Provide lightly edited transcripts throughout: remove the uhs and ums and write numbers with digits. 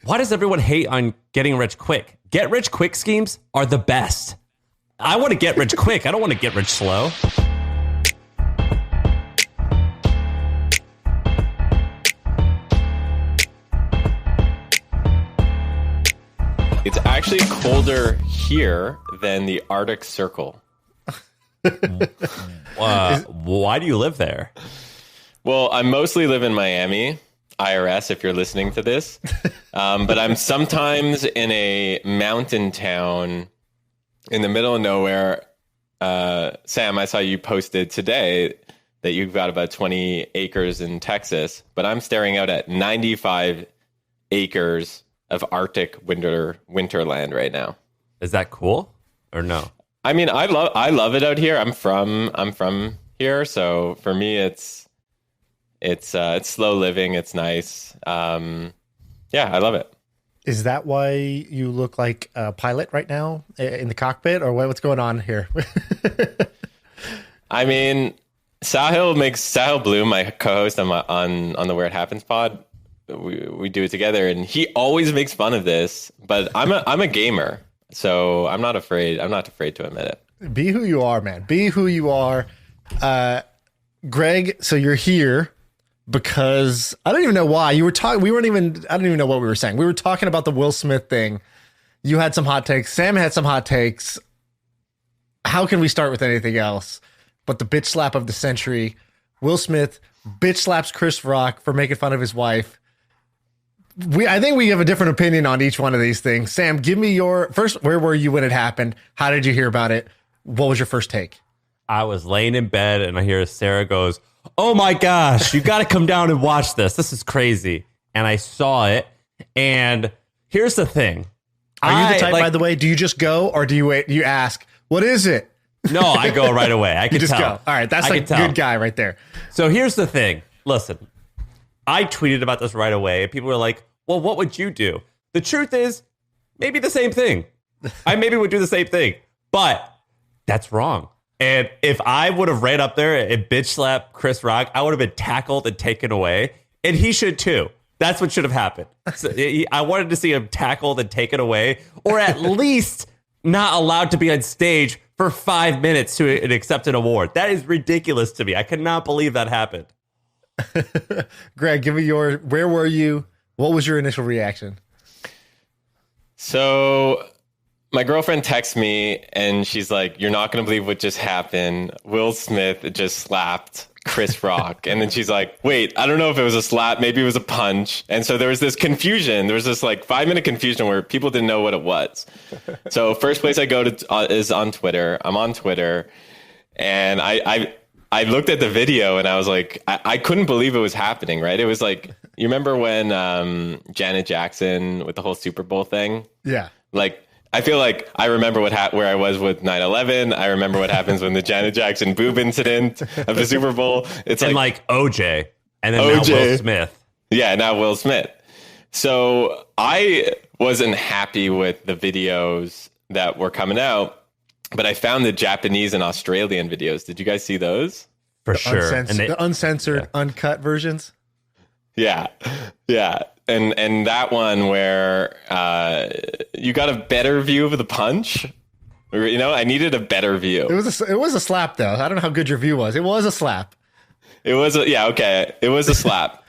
Why does everyone hate on getting rich quick? Get rich quick schemes are the best. I want to get rich quick. I don't want to get rich slow. It's actually colder here than the Arctic Circle. Why do you live there? Well, I mostly live in Miami, IRS, if you're listening to this. But I'm sometimes in a mountain town in the middle of nowhere. Sam, I saw you posted today that you've got about 20 acres in Texas, but I'm staring out at 95 acres of Arctic winterland right now. Is that cool or no? I mean, I love it out here. I'm from here, so for me, it's slow living. It's nice. Yeah, I love it. Is that why you look like a pilot right now in the cockpit, or what's going on here? I mean, Sahil Bloom, my co-host on the Where It Happens pod. We do it together, and he always makes fun of this. But I'm a gamer, so I'm not afraid. I'm not afraid to admit it. Be who you are, man. Be who you are, Greg. So you're here because I don't even know why you were talking. I don't even know what we were saying. We were talking about the Will Smith thing. You had some hot takes. Sam had some hot takes. How can we start with anything else but the bitch slap of the century? Will Smith bitch slaps Chris Rock for making fun of his wife. I think we have a different opinion on each one of these things. Sam, give me your first. Where were you when it happened? How did you hear about it? What was your first take? I was laying in bed and I hear Sarah goes, "Oh my gosh, you got to come down and watch this. This is crazy." And I saw it. And here's the thing. Are you the type, by the way, do you just go or do you wait? Do you ask, what is it? No, I go right away. I can just tell. Go. All right. That's like a good guy right there. So here's the thing. Listen, I tweeted about this right away. And people were like, well, what would you do? The truth is, maybe the same thing. I maybe would do the same thing. But that's wrong. And if I would have ran up there and bitch slapped Chris Rock, I would have been tackled and taken away. And he should too. That's what should have happened. So I wanted to see him tackled and taken away, or at least not allowed to be on stage for 5 minutes to accept an award. That is ridiculous to me. I cannot believe that happened. Greg, give me where were you? What was your initial reaction? So my girlfriend texts me and she's like, "You're not going to believe what just happened. Will Smith just slapped Chris Rock." And then she's like, "Wait, I don't know if it was a slap. Maybe it was a punch." And so there was this confusion. There was this like 5-minute confusion where people didn't know what it was. So first place I go to is on Twitter. I'm on Twitter and I looked at the video and I was like, I couldn't believe it was happening, right? It was like, you remember when Janet Jackson with the whole Super Bowl thing? Yeah. Like, I feel like I remember where I was with 9/11. I remember what happens when the Janet Jackson boob incident of the Super Bowl. It's like OJ and then now Will Smith. Yeah, now Will Smith. So I wasn't happy with the videos that were coming out, but I found the Japanese and Australian videos. Did you guys see those? For sure. The uncensored, uncut versions? Yeah. Yeah. And that one where you got a better view of the punch. You know, I needed a better view. It was a slap, though. I don't know how good your view was. It was a slap. It was It was a slap.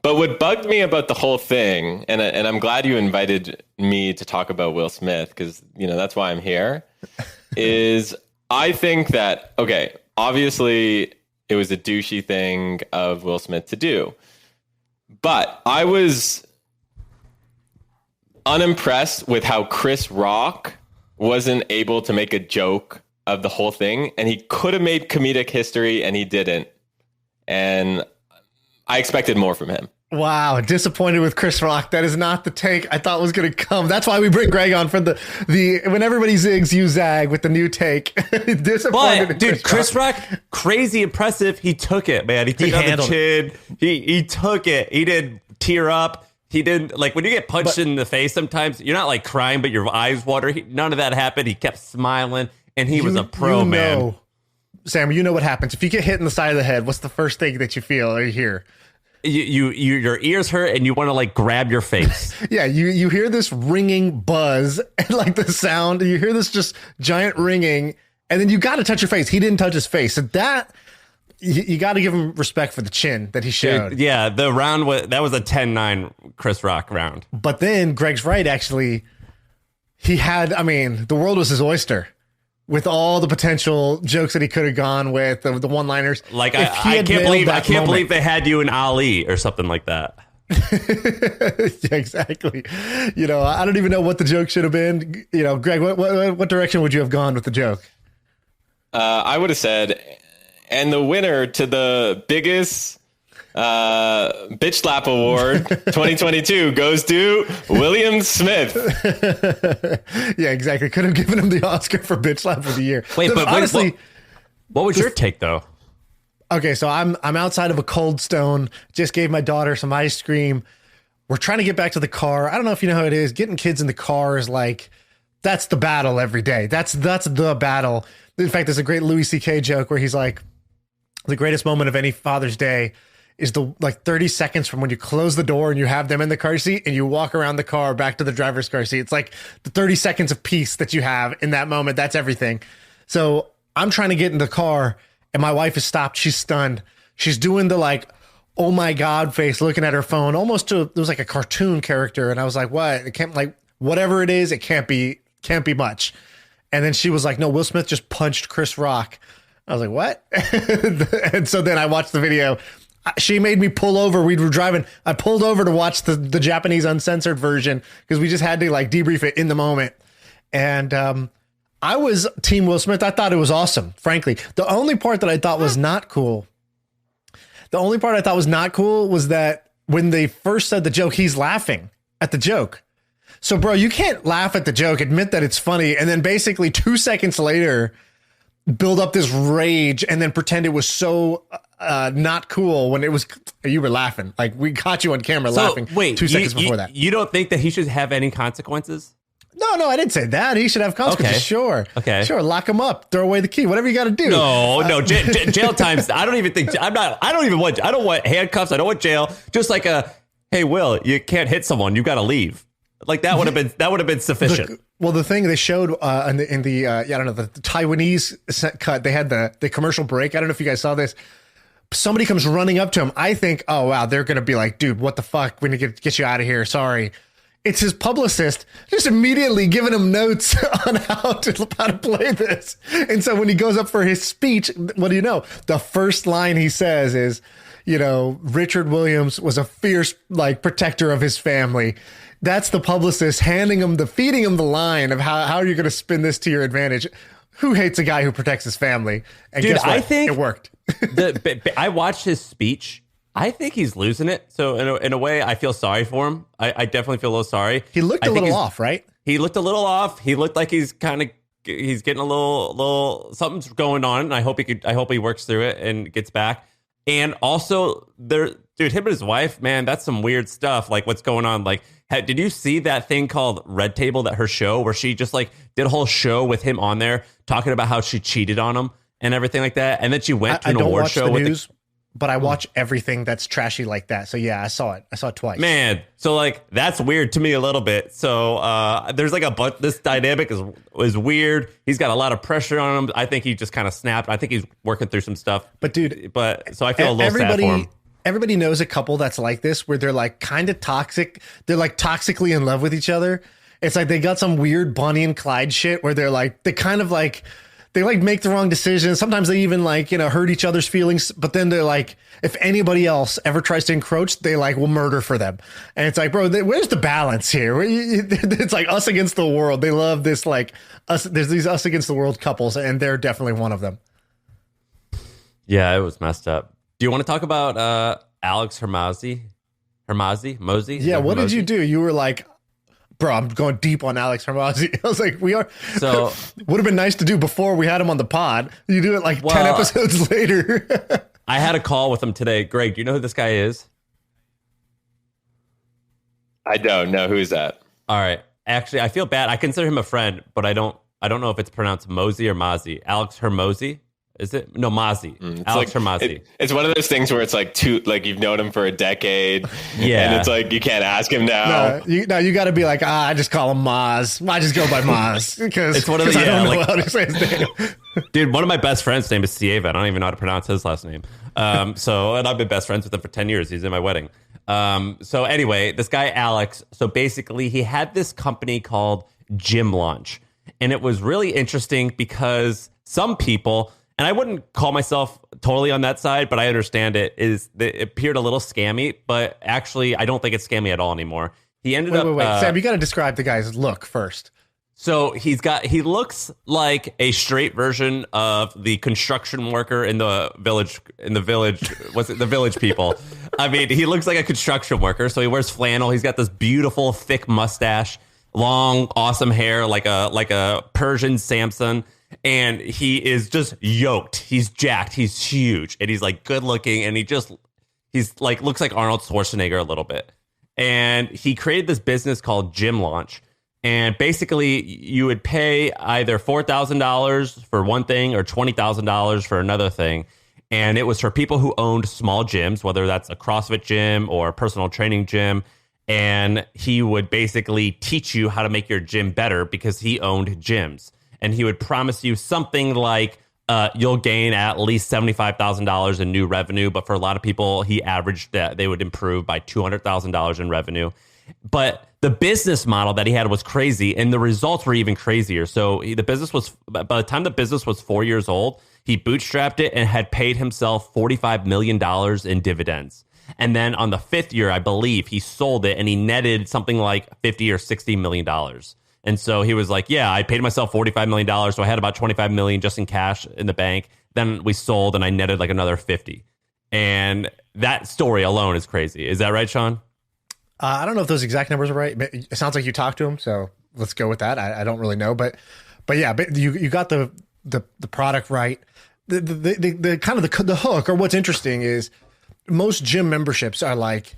But what bugged me about the whole thing, and I'm glad you invited me to talk about Will Smith, because, you know, that's why I'm here, is I think that, okay, obviously it was a douchey thing of Will Smith to do. But I was unimpressed with how Chris Rock wasn't able to make a joke of the whole thing. And he could have made comedic history and he didn't. And I expected more from him. Wow, disappointed with Chris Rock. That is not the take I thought was going to come. That's why we bring Greg on for the when everybody zigs, you zag with the new take. Disappointed. But dude, Chris Rock, crazy impressive. He took it, man. He took it on the chin. He took it. He didn't tear up. He didn't, like, when you get punched in the face, sometimes you're not like crying, but your eyes water. None of that happened. He kept smiling, and he was a pro, man. Sam, you know what happens if you get hit in the side of the head. What's the first thing that you feel or you hear? your ears hurt and you want to like grab your face. Yeah, you hear this ringing buzz and like the sound. You hear this just giant ringing, and then you got to touch your face. He didn't touch his face, so that you got to give him respect for the chin that he showed. Yeah, the round that was a 10-9 Chris Rock round. But then Greg's right. Actually, he had. I mean, the world was his oyster. With all the potential jokes that he could have gone with, the one-liners. Like I can't believe they had you in Ali or something like that. Yeah, exactly. I don't even know what the joke should have been. Greg, what direction would you have gone with the joke? I would have said, and the winner to the biggest bitch slap award 2022 goes to William Smith. Yeah, exactly. Could have given him the Oscar for bitch slap of the year. Wait, but honestly, what was your take though? Okay, so I'm outside of a Cold Stone. Just gave my daughter some ice cream. We're trying to get back to the car. I don't know if you know how it is. Getting kids in the car is like, that's the battle every day. That's the battle. In fact, there's a great Louis C.K. joke where he's like, the greatest moment of any Father's Day is the 30 seconds from when you close the door and you have them in the car seat and you walk around the car back to the driver's car seat. It's like the 30 seconds of peace that you have in that moment. That's everything. So I'm trying to get in the car and my wife has stopped. She's stunned. She's doing the like, oh my God face, looking at her phone, it was like a cartoon character. And I was like, what? It can't, like, whatever it is, it can't be much. And then she was like, no, Will Smith just punched Chris Rock. I was like, what? And so then I watched the video. She made me pull over. We were driving. I pulled over to watch the Japanese uncensored version because we just had to like debrief it in the moment. And I was Team Will Smith. I thought it was awesome, frankly. The only part that I thought was not cool was that when they first said the joke, he's laughing at the joke. So, bro, you can't laugh at the joke, admit that it's funny, and then basically 2 seconds later build up this rage and then pretend it was so not cool when it was, you were laughing. Like, we caught you on camera laughing. Wait, 2 seconds before that. You don't think that he should have any consequences? No, I didn't say that. He should have consequences. Okay. Sure. Okay. Sure. Lock him up. Throw away the key. Whatever you got to do. No. Jail times. I don't want handcuffs. I don't want jail. Just like hey, Will, you can't hit someone. You got to leave. Like that would have been sufficient. The thing they showed in the I don't know, the Taiwanese cut, they had the commercial break. I don't know if you guys saw this. Somebody comes running up to him. I think, oh wow, they're gonna be like, dude, what the fuck? We need to get you out of here. Sorry. It's his publicist just immediately giving him notes on how to play this. And so when he goes up for his speech, what do you know? The first line he says is, Richard Williams was a fierce protector of his family. That's the publicist feeding him the line of how are you going to spin this to your advantage? Who hates a guy who protects his family? And dude, guess what? I think it worked. I watched his speech. I think he's losing it. So in a way, I feel sorry for him. I definitely feel a little sorry. He looked a little off, right? He looked a little off. He looked like he's getting a little something's going on. And I hope he works through it and gets back. And also him and his wife, man, that's some weird stuff. Like what's going on? Like, did you see that thing called Red Table, her show where she just did a whole show with him on there talking about how she cheated on him and everything like that. And then she went to an award show with news. But I watch everything that's trashy like that. So yeah, I saw it. I saw it twice. Man, so that's weird to me a little bit. So there's this dynamic is weird. He's got a lot of pressure on him. I think he just kind of snapped. I think he's working through some stuff. But dude, so I feel a little sad for him. Everybody knows a couple that's like this, where they're kind of toxic. They're toxically in love with each other. It's like they got some weird Bonnie and Clyde shit where they kind of they make the wrong decisions. Sometimes they even hurt each other's feelings. But then they're if anybody else ever tries to encroach, they will murder for them. And it's bro, where's the balance here? It's us against the world. They love this us. There's these us against the world couples, and they're definitely one of them. Yeah, it was messed up. Do you want to talk about Alex Mosey? Yeah, what did you do? You were bro, I'm going deep on Alex Hormozzi. I was we are. So would have been nice to do before we had him on the pod. You do it 10 episodes later. I had a call with him today. Greg, do you know who this guy is? I don't know. Who's that? All right. Actually, I feel bad. I consider him a friend, but I don't know if it's pronounced Mosey or Mozzie. Alex Hormozzi. Is it? No, Mozzie. It's Alex like, Hermazzi. It's one of those things where it's like you've known him for a decade. Yeah. And it's like, you can't ask him now. You got to be like, I just call him Moz. I just go by Moz because It's one of the, I don't know like, how to say his name. dude, one of my best friends' name is Sieva. I don't even know how to pronounce his last name. And I've been best friends with him for 10 years. He's in my wedding. So anyway, this guy, Alex, so basically he had this company called Gym Launch. And it was really interesting because some people, and I wouldn't call myself totally on that side, but I understand it appeared a little scammy, but actually I don't think it's scammy at all anymore. He ended up... Wait, Sam, you got to describe the guy's look first. So he looks like a straight version of the construction worker in the village. What's it? The Village People. I mean, he looks like a construction worker. So he wears flannel. He's got this beautiful, thick mustache, long, awesome hair, like a Persian Samson. And he is just yoked. He's jacked. He's huge. And he's like good looking. And he's like, looks like Arnold Schwarzenegger a little bit. And he created this business called Gym Launch. And basically you would pay either $4,000 for one thing or $20,000 for another thing. And it was for people who owned small gyms, whether that's a CrossFit gym or a personal training gym. And he would basically teach you how to make your gym better because he owned gyms. And he would promise you something like you'll gain at least $75,000 in new revenue. But for a lot of people, he averaged that they would improve by $200,000 in revenue. But the business model that he had was crazy, and the results were even crazier. So by the time the business was 4 years old, he bootstrapped it and had paid himself $45 million in dividends. And then on the fifth year, I believe, he sold it and he netted something like $50 or $60 million. And so he was like, yeah, I paid myself $45 million. So I had about $25 million just in cash in the bank. Then we sold and I netted like another 50. And that story alone is crazy. Is that right, Shaan? I don't know if those exact numbers are right. But it sounds like you talked to him, so let's go with that. I don't really know, but yeah, but you got the product right. The kind of the hook, or what's interesting is most gym memberships are like,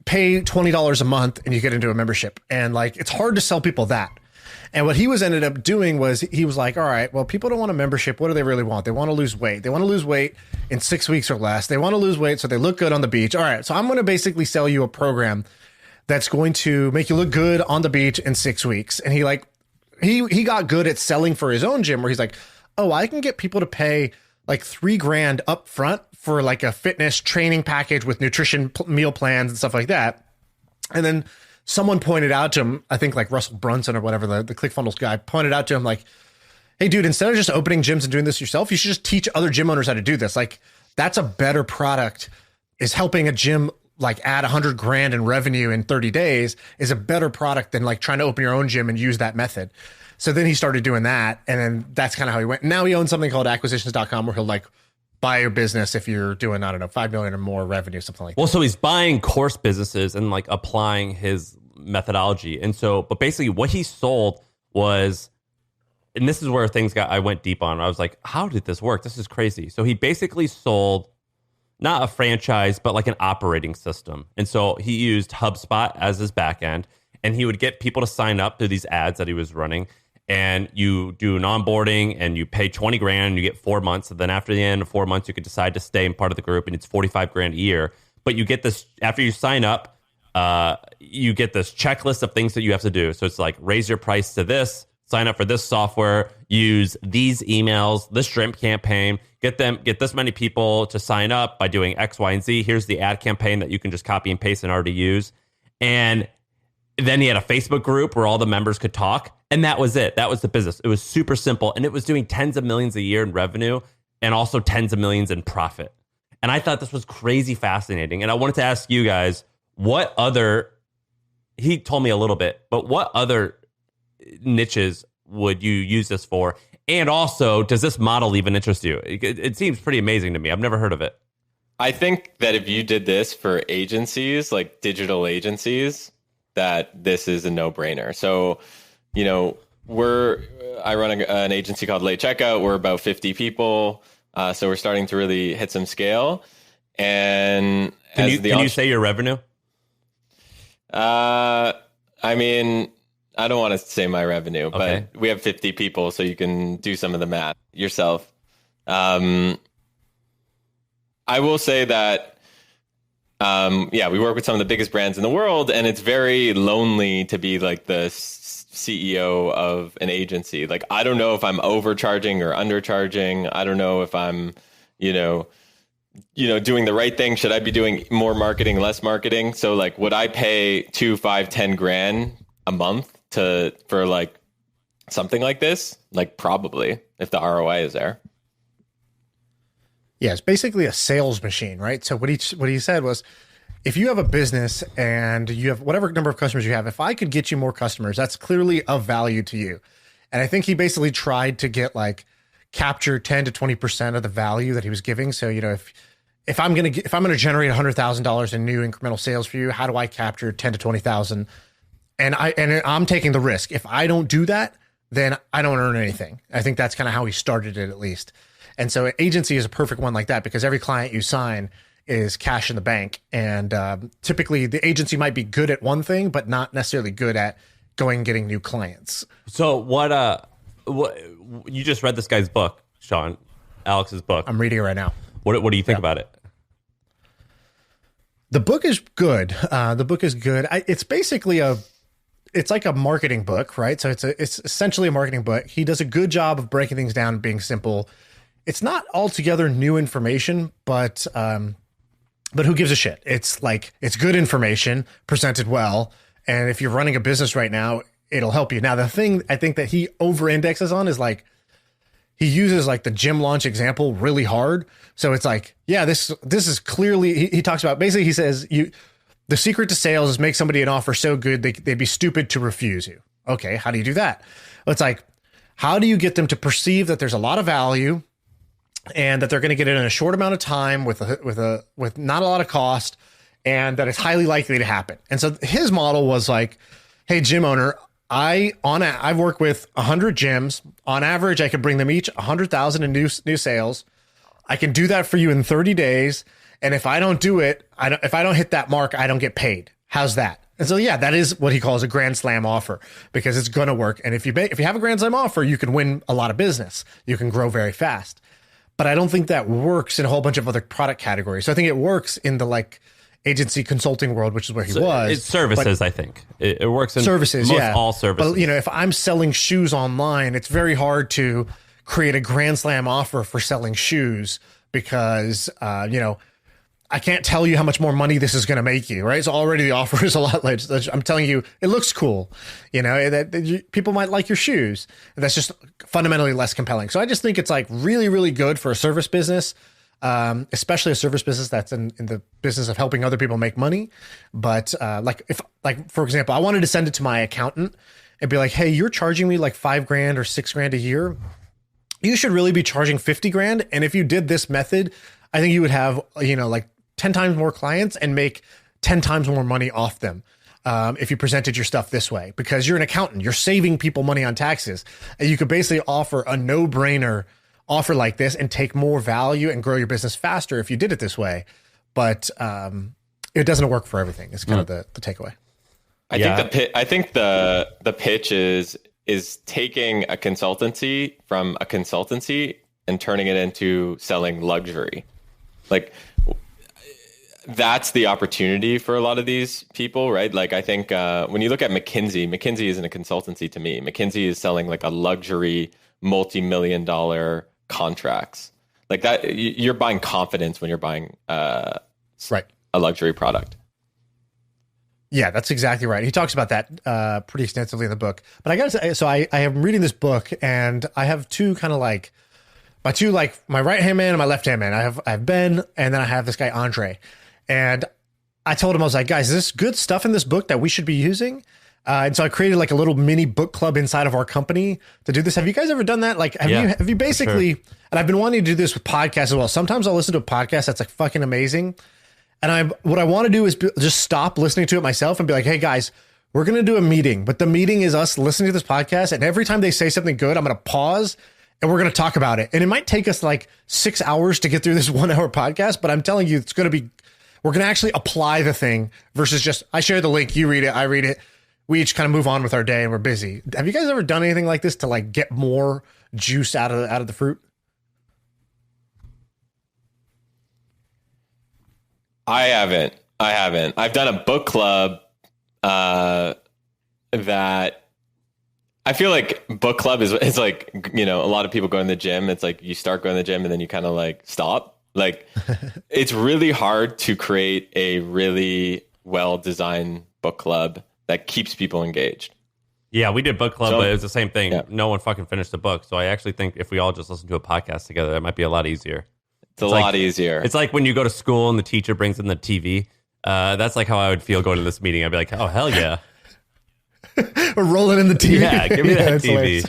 pay $20 a month and you get into a membership, and like it's hard to sell people that. And what he ended up doing was he was like, all right, well, people don't want a membership. What do they really want? They want to lose weight. They want to lose weight in 6 weeks or less. They want to lose weight so they look good on the beach. All right, so I'm going to basically sell you a program that's going to make you look good on the beach in 6 weeks. And he got good at selling for his own gym, where he's like, oh, I can get people to pay like $3,000 up front for like a fitness training package with nutrition meal plans and stuff like that. And then someone pointed out to him, I think like Russell Brunson or whatever, the ClickFunnels guy pointed out to him like, hey, dude, instead of just opening gyms and doing this yourself, you should just teach other gym owners how to do this. Like, that's a better product. Is helping a gym like add $100,000 in revenue in 30 days is a better product than like trying to open your own gym and use that method. So then he started doing that. And then that's kind of how he went. Now he owns something called acquisitions.com, where he'll like buy your business if you're doing, I don't know, 5 million or more revenue, something like that. Well, so he's buying course businesses and like applying his methodology. And so, but basically what he sold was, and this is where I went deep on. I was like, how did this work? This is crazy. So he basically sold not a franchise, but like an operating system. And so he used HubSpot as his back end, and he would get people to sign up to these ads that he was running. And you do an onboarding and you pay $20,000 and you get 4 months. And then after the end of 4 months, you could decide to stay in part of the group, and it's $45,000 a year. But you get this after you sign up, you get this checklist of things that you have to do. So it's like, raise your price to this, sign up for this software, use these emails, this shrimp campaign, get this many people to sign up by doing X, Y, and Z. Here's the ad campaign that you can just copy and paste and already use. And then he had a Facebook group where all the members could talk. And that was it. That was the business. It was super simple. And it was doing tens of millions a year in revenue and also tens of millions in profit. And I thought this was crazy fascinating. And I wanted to ask you guys, he told me a little bit, but what other niches would you use this for? And also, does this model even interest you? It seems pretty amazing to me. I've never heard of it. I think that if you did this for agencies, like digital agencies, that this is a no-brainer. So, I run an agency called Late Checkout. We're about 50 people. So we're starting to really hit some scale. And can you say your revenue? I mean, I don't want to say my revenue, Okay. but we have 50 people, so you can do some of the math yourself. I will say that, we work with some of the biggest brands in the world, and it's very lonely to be like the CEO of an agency. Like, I don't know if I'm overcharging or undercharging. I don't know if I'm, doing the right thing. Should I be doing more marketing, less marketing? So like, would I pay 2, 5, 10 grand a month for like something like this? Like, probably, if the ROI is there. Yeah, it's basically a sales machine, right? So what he said was, if you have a business and you have whatever number of customers you have, if I could get you more customers, that's clearly of value to you. And I think he basically tried to capture 10 to 20% of the value that he was giving. So, if I'm going to generate $100,000 in new incremental sales for you, how do I capture 10 to 20,000? And I'm taking the risk. If I don't do that, then I don't earn anything. I think that's kind of how he started it, at least. And so agency is a perfect one like that, because every client you sign is cash in the bank. And typically the agency might be good at one thing, but not necessarily good at going and getting new clients. So what you just read this guy's book, Shaan, Alex's book. I'm reading it right now. What do you think about it? The book is good. It's basically it's like a marketing book, right? So it's essentially a marketing book. He does a good job of breaking things down and being simple. It's not altogether new information, but who gives a shit? It's good information presented well. And if you're running a business right now, it'll help you. Now, the thing I think that he over indexes on is he uses the gym launch example really hard. So it's this is clearly, he talks about, basically he says the secret to sales is make somebody an offer so good they'd be stupid to refuse you. Okay, how do you do that? It's how do you get them to perceive that there's a lot of value and that they're going to get it in a short amount of time with not a lot of cost, and that it's highly likely to happen. And so his model was hey, gym owner, I've worked with 100 gyms. On average, I could bring them each 100,000 in new sales. I can do that for you in 30 days. And if I don't do it, if I don't hit that mark, I don't get paid. How's that? And so, yeah, that is what he calls a grand slam offer, because it's going to work. And if you have a grand slam offer, you can win a lot of business. You can grow very fast. But I don't think that works in a whole bunch of other product categories. So I think it works in the agency consulting world, which is where he was. It's services, I think. It works in services, all services. But if I'm selling shoes online, it's very hard to create a grand slam offer for selling shoes, because I can't tell you how much more money this is going to make you, right? So already the offer is a lot less. I'm telling you, it looks cool, that people might like your shoes. That's just fundamentally less compelling. So I just think it's really, really good for a service business. Especially a service business that's in the business of helping other people make money. But if for example, I wanted to send it to my accountant and be hey, you're charging me $5 grand or $6 grand a year. You should really be charging 50 grand. And if you did this method, I think you would have 10 times more clients and make 10 times more money off them. If you presented your stuff this way, because you're an accountant, you're saving people money on taxes, and you could basically offer a no-brainer offer like this and take more value and grow your business faster if you did it this way. But it doesn't work for everything. It's kind of the takeaway. I think the pitch is taking a consultancy from a consultancy and turning it into selling luxury. That's the opportunity for a lot of these people, right? I think when you look at McKinsey isn't a consultancy to me. McKinsey is selling a luxury multi-million-dollar contracts that. You're buying confidence when you're buying right, a luxury product. Yeah, that's exactly right. He talks about that pretty extensively in the book. But I gotta say, so I am reading this book, and I have two kind of my right hand man and my left hand man. I have Ben, and then I have this guy Andre. And I told him, I was guys, is this good stuff in this book that we should be using? And so I created a little mini book club inside of our company to do this. Have you guys ever done that? Have you basically, sure. And I've been wanting to do this with podcasts as well. Sometimes I'll listen to a podcast that's fucking amazing. And what I want to do is just stop listening to it myself and be hey guys, we're going to do a meeting, but the meeting is us listening to this podcast. And every time they say something good, I'm going to pause and we're going to talk about it. And it might take us 6 hours to get through this 1 hour podcast, but I'm telling you, we're going to actually apply the thing versus just, I share the link, you read it, I read it. We each kind of move on with our day and we're busy. Have you guys ever done anything like this to get more juice out of the fruit? I haven't. I've done a book club that I feel like book club is like, you know, a lot of people go in the gym. It's like you start going to the gym and then you kind of like stop. Like it's really hard to create a really well-designed book club that keeps people engaged. Yeah, we did book club, but it was the same thing. Yeah. No one fucking finished the book. So I actually think if we all just listen to a podcast together, that might be a lot easier. It's a lot easier. It's like when you go to school and the teacher brings in the TV. That's like how I would feel going to this meeting. I'd be like, oh, hell yeah. We're rolling in the TV. Yeah, give me that TV. Hilarious.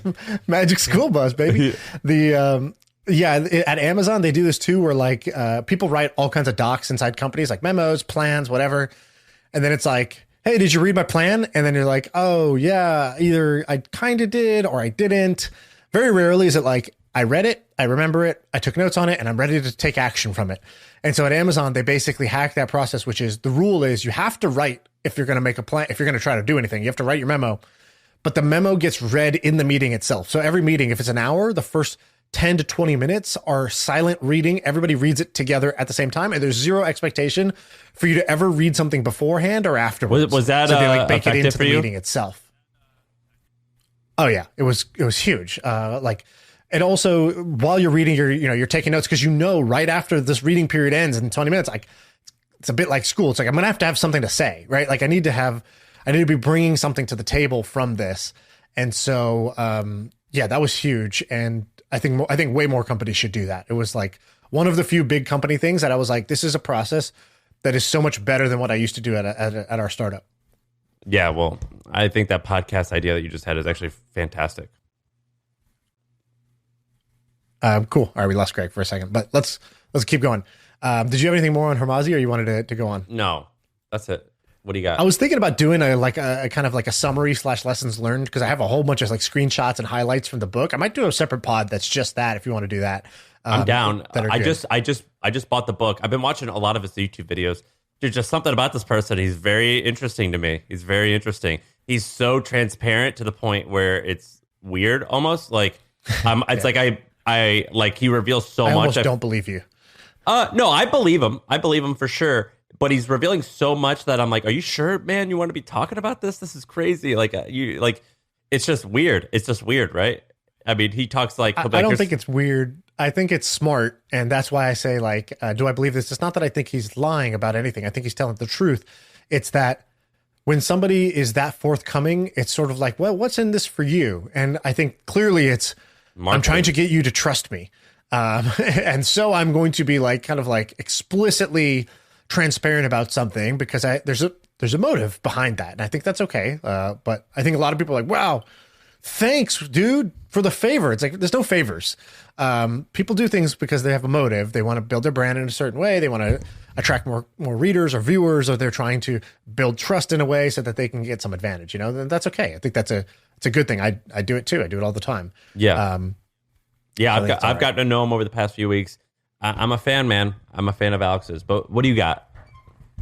Magic School Bus, baby. At Amazon, they do this too, where like people write all kinds of docs inside companies, like memos, plans, whatever. And then it's like, hey, did you read my plan? And then you're like, oh, yeah, either I kind of did or I didn't. Very rarely is it like, I read it, I remember it, I took notes on it, and I'm ready to take action from it. And so at Amazon, they basically hack that process, which is the rule is you have to write if you're going to make a plan, if you're going to try to do anything, you have to write your memo. But the memo gets read in the meeting itself. So every meeting, if it's an hour, the first 10 to 20 minutes are silent reading. Everybody reads it together at the same time. And there's zero expectation for you to ever read something beforehand or afterwards. Was that so they like bake it into for the you? meeting itself. Oh yeah, it was huge. And also while you're reading, you're taking notes because right after this reading period ends in 20 minutes, like it's a bit like school. It's like I'm gonna have to have something to say, right? Like I need to be bringing something to the table from this. And so that was huge. And I think way more companies should do that. It was like one of the few big company things that I was like, this is a process that is so much better than what I used to do at our startup. Yeah, well, I think that podcast idea that you just had is actually fantastic. Cool. All right, we lost Greg for a second, but let's keep going. Did you have anything more on Hormazi, or you wanted to go on? No, that's it. What do you got? I was thinking about doing a kind of like a summary / lessons learned, because I have a whole bunch of like screenshots and highlights from the book. I might do a separate pod that's just that if you want to do that. I'm down. I just bought the book. I've been watching a lot of his YouTube videos. There's just something about this person. He's very interesting to me. He's very interesting. He's so transparent to the point where it's weird almost. Like it's like I like he reveals so much. I almost don't believe you. No, I believe him. I believe him for sure. But he's revealing so much that I'm like, are you sure, man? You want to be talking about this? This is crazy. Like it's just weird. It's just weird, right? I mean, he talks like I don't think it's weird. I think it's smart, and that's why I say like, do I believe this? It's not that I think he's lying about anything. I think he's telling the truth. It's that when somebody is that forthcoming, it's sort of like, well, what's in this for you? And I think clearly it's I'm trying to get you to trust me. And so I'm going to be like kind of like explicitly transparent about something because there's a motive behind that. And I think that's okay. But I think a lot of people are like, wow, thanks, dude, for the favor. It's like, there's no favors. People do things because they have a motive. They want to build their brand in a certain way. They want to attract more readers or viewers, or they're trying to build trust in a way so that they can get some advantage, then that's okay. I think it's a good thing. I do it too. I do it all the time. Yeah. I've gotten to know him over the past few weeks. I'm a fan, man. I'm a fan of Alex's. But what do you got?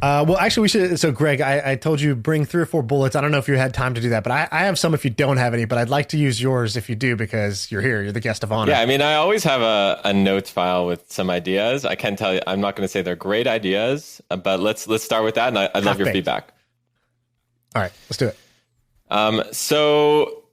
Well, actually, we should. So, Greg, I told you bring 3 or 4 bullets. I don't know if you had time to do that, but I have some if you don't have any. But I'd like to use yours if you do, because you're here. You're the guest of honor. Yeah, I mean, I always have a notes file with some ideas. I can tell you, I'm not going to say they're great ideas, but let's start with that, and I'd love your feedback. All right, let's do it. So,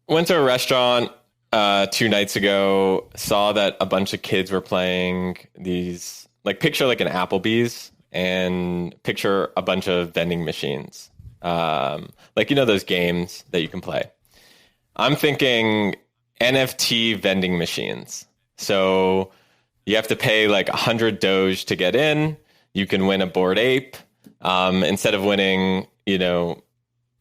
went to a restaurant 2 nights ago. Saw that a bunch of kids were playing these, like, picture like an Applebee's. And picture a bunch of vending machines, like, those games that you can play. I'm thinking NFT vending machines. So you have to pay like 100 Doge to get in. You can win a Bored Ape. Instead of winning,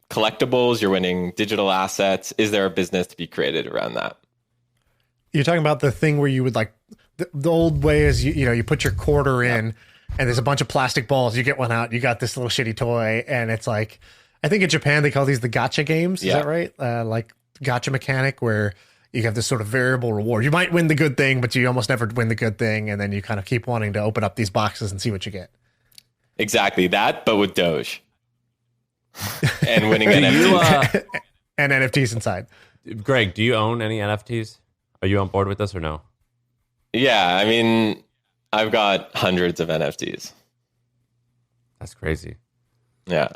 collectibles, you're winning digital assets. Is there a business to be created around that? You're talking about the thing where you would like the old way is you put your quarter in. Yep. And there's a bunch of plastic balls. You get one out. You got this little shitty toy. And it's like, I think in Japan, they call these the gacha games. Is that right? Like gacha mechanic, where you have this sort of variable reward. You might win the good thing, but you almost never win the good thing. And then you kind of keep wanting to open up these boxes and see what you get. Exactly that, but with Doge. And winning NFTs. And NFTs inside. Greg, do you own any NFTs? Are you on board with this or no? Yeah, I mean, I've got hundreds of NFTs. That's crazy. Yeah.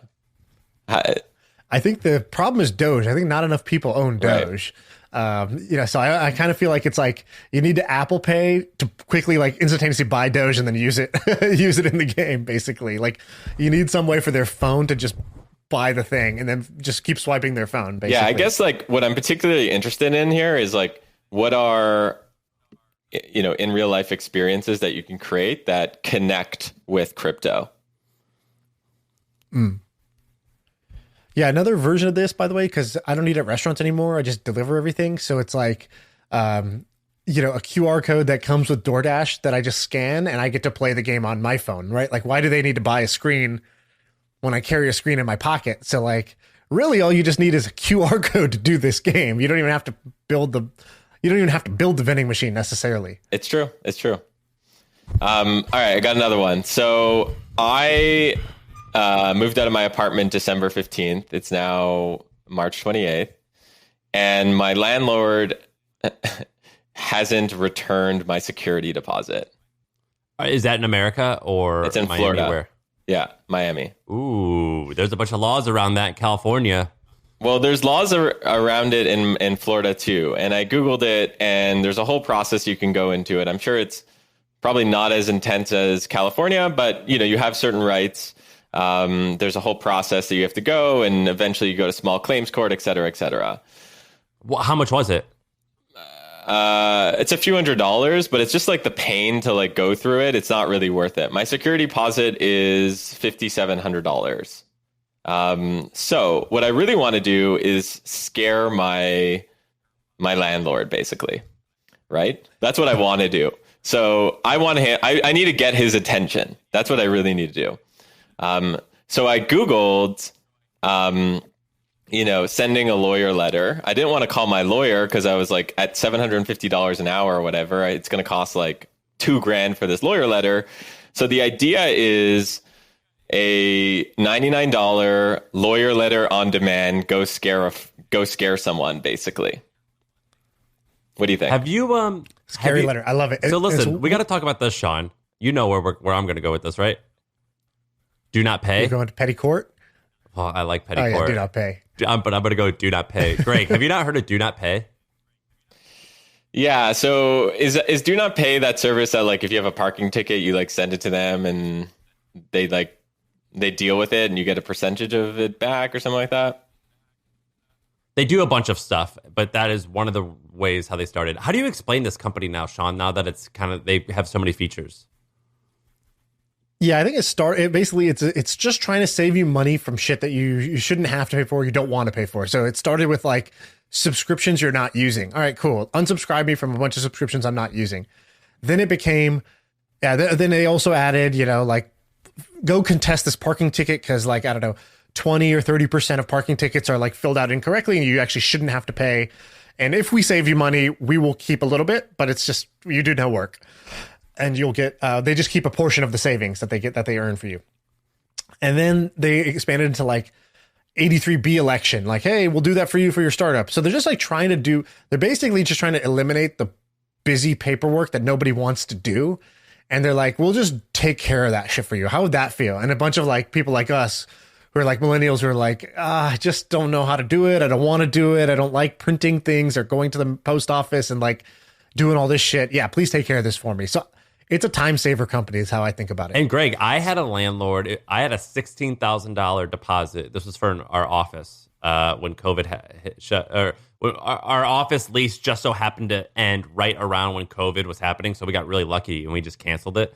I think the problem is Doge. I think not enough people own Doge. Right. So I kind of feel like it's like you need to Apple Pay to quickly like instantaneously buy Doge and then use it in the game. Basically, like you need some way for their phone to just buy the thing and then just keep swiping their phone. Basically. Yeah, I guess like what I'm particularly interested in here is like what are in real life experiences that you can create that connect with crypto. Yeah, another version of this, by the way, because I don't eat at restaurants anymore. I just deliver everything. So it's like, a QR code that comes with DoorDash that I just scan and I get to play the game on my phone, right? Like, why do they need to buy a screen when I carry a screen in my pocket? So like, really all you just need is a QR code to do this game. You don't even have to build the vending machine necessarily. It's true. All right, I got another one. So I moved out of my apartment December 15th. It's now March 28th. And my landlord hasn't returned my security deposit. Is that in America or it's in Miami? Florida? Where? Yeah, Miami. Ooh, there's a bunch of laws around that in California. Well, there's laws around it in Florida too. And I Googled it and there's a whole process you can go into it. I'm sure it's probably not as intense as California, but you have certain rights. There's a whole process that you have to go and eventually you go to small claims court, et cetera, et cetera. Well, how much was it? It's a few $100s, but it's just like the pain to like go through it. It's not really worth it. My security deposit is $5,700. So what I really want to do is scare my landlord, basically, right? That's what I want to do. So I need to get his attention. That's what I really need to do. So I Googled, sending a lawyer letter. I didn't want to call my lawyer because I was like at $750 an hour or whatever. It's going to cost like $2,000 for this lawyer letter. So the idea is a $99 lawyer letter on demand. Go scare someone, basically. What do you think? Have you scary letter? I love it. So listen, we got to talk about this, Shaan. You know where I'm going to go with this, right? Do not pay. You're going to petty court? Oh, I like petty court. Yeah, do not pay. But I'm going to go do not pay. Greg, have you not heard of do not pay? Yeah. So is do not pay that service that like if you have a parking ticket, you like send it to them and they deal with it and you get a percentage of it back or something like that? They do a bunch of stuff, but that is one of the ways how they started. How do you explain this company now, Shaan, now that it's they have so many features? Yeah, I think it's just trying to save you money from shit that you shouldn't have to pay for, you don't want to pay for. So it started with like subscriptions you're not using. All right, cool. Unsubscribe me from a bunch of subscriptions I'm not using. Then it became, then they also added, like go contest this parking ticket because like, I don't know, 20 or 30% of parking tickets are like filled out incorrectly and you actually shouldn't have to pay. And if we save you money, we will keep a little bit, but it's just, you do no work. And you'll get, they just keep a portion of the savings that they earn for you. And then they expanded into like 83B election, like, hey, we'll do that for you for your startup. So they're just like they're basically just trying to eliminate the busy paperwork that nobody wants to do. And they're like, we'll just take care of that shit for you. How would that feel? And a bunch of like people like us who are like millennials who are like, I just don't know how to do it. I don't want to do it. I don't like printing things or going to the post office and like doing all this shit. Yeah, please take care of this for me. So it's a time saver company is how I think about it. And Greg, I had a landlord. I had a $16,000 deposit. This was for our office when COVID shut. Our office lease just so happened to end right around when COVID was happening. So we got really lucky and we just canceled it.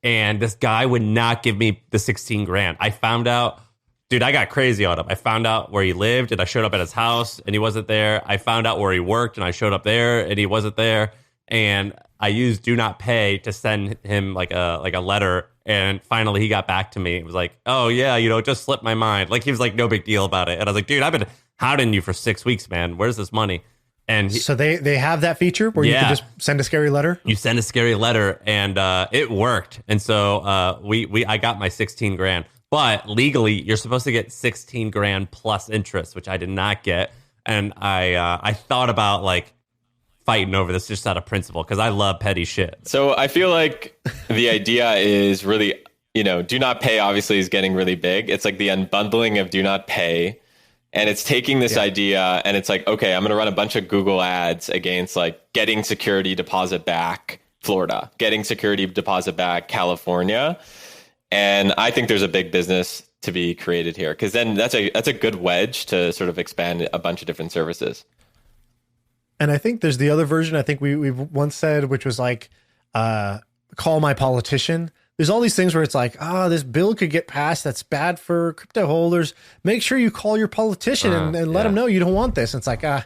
And this guy would not give me the $16,000. I found out, dude, I got crazy on him. I found out where he lived and I showed up at his house and he wasn't there. I found out where he worked and I showed up there and he wasn't there. And I used do not pay to send him like a letter. And finally he got back to me. It was like, oh yeah, it just slipped my mind. Like he was like, no big deal about it. And I was like, dude, I've been hounding you for 6 weeks, man. Where's this money? And so they have that feature where you can just send a scary letter. You send a scary letter and it worked. And so I got my $16,000. But legally, you're supposed to get $16,000 plus interest, which I did not get. And I thought about like fighting over this just out of principle because I love petty shit. So I feel like the idea is really Do Not Pay obviously is getting really big. It's like the unbundling of Do Not Pay. And it's taking this idea and it's like, okay, I'm going to run a bunch of Google ads against like getting security deposit back Florida, getting security deposit back California. And I think there's a big business to be created here, because then that's a good wedge to sort of expand a bunch of different services. And I think there's the other version I think we've once said, which was like, call my politician. There's all these things where it's like, this bill could get passed that's bad for crypto holders. Make sure you call your politician and let them know you don't want this. And it's like, I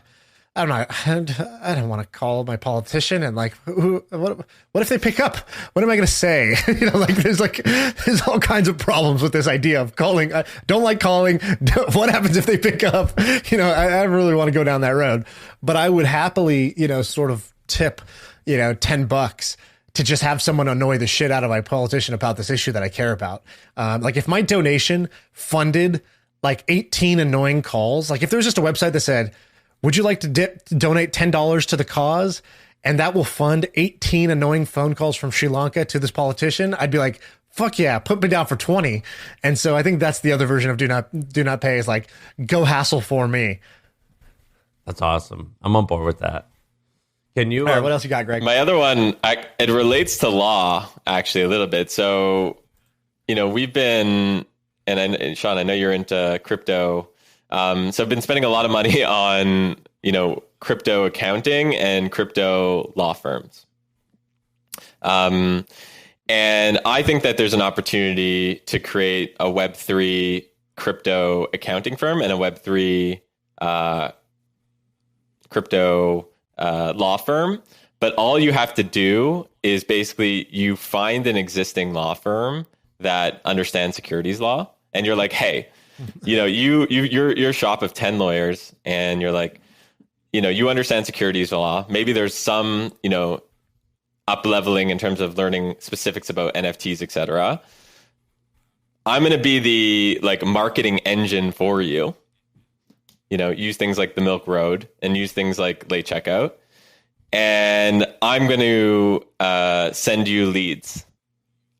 don't want to call my politician. And like, what if they pick up? What am I going to say? There's all kinds of problems with this idea of calling. I don't like calling. What happens if they pick up? I don't really want to go down that road, but I would happily, sort of tip, $10 to just have someone annoy the shit out of my politician about this issue that I care about. Like if my donation funded like 18 annoying calls, like if there was just a website that said, would you like to donate $10 to the cause? And that will fund 18 annoying phone calls from Sri Lanka to this politician. I'd be like, fuck yeah, put me down for 20. And so I think that's the other version of do not pay is like, go hassle for me. That's awesome. I'm on board with that. Can you? All right, what else you got, Greg? My other one, it relates to law actually a little bit. So, we've been, and Shaan, I know you're into crypto. So I've been spending a lot of money on, crypto accounting and crypto law firms. And I think that there's an opportunity to create a Web3 crypto accounting firm and a Web3 crypto law firm. But all you have to do is basically you find an existing law firm that understands securities law. And you're like, hey, you're a shop of 10 lawyers and you're like, you understand securities law. Maybe there's some, up leveling in terms of learning specifics about NFTs, et cetera. I'm going to be the like marketing engine for you. Use things like the Milk Road and use things like late checkout. And I'm going to send you leads.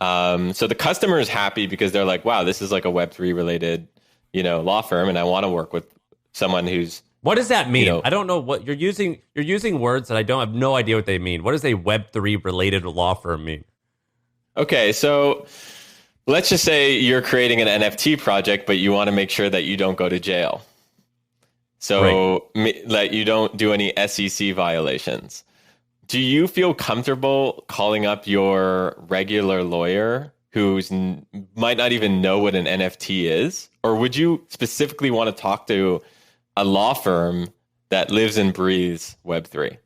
So the customer is happy because they're like, wow, this is like a Web3 related, law firm. And I want to work with someone who's. What does that mean? I don't know what you're using. You're using words that I have no idea what they mean. What does a Web3 related law firm mean? Okay, so let's just say you're creating an NFT project, but you want to make sure that you don't go to jail. So that you don't do any SEC violations. Do you feel comfortable calling up your regular lawyer who might not even know what an NFT is? Or would you specifically want to talk to a law firm that lives and breathes Web3?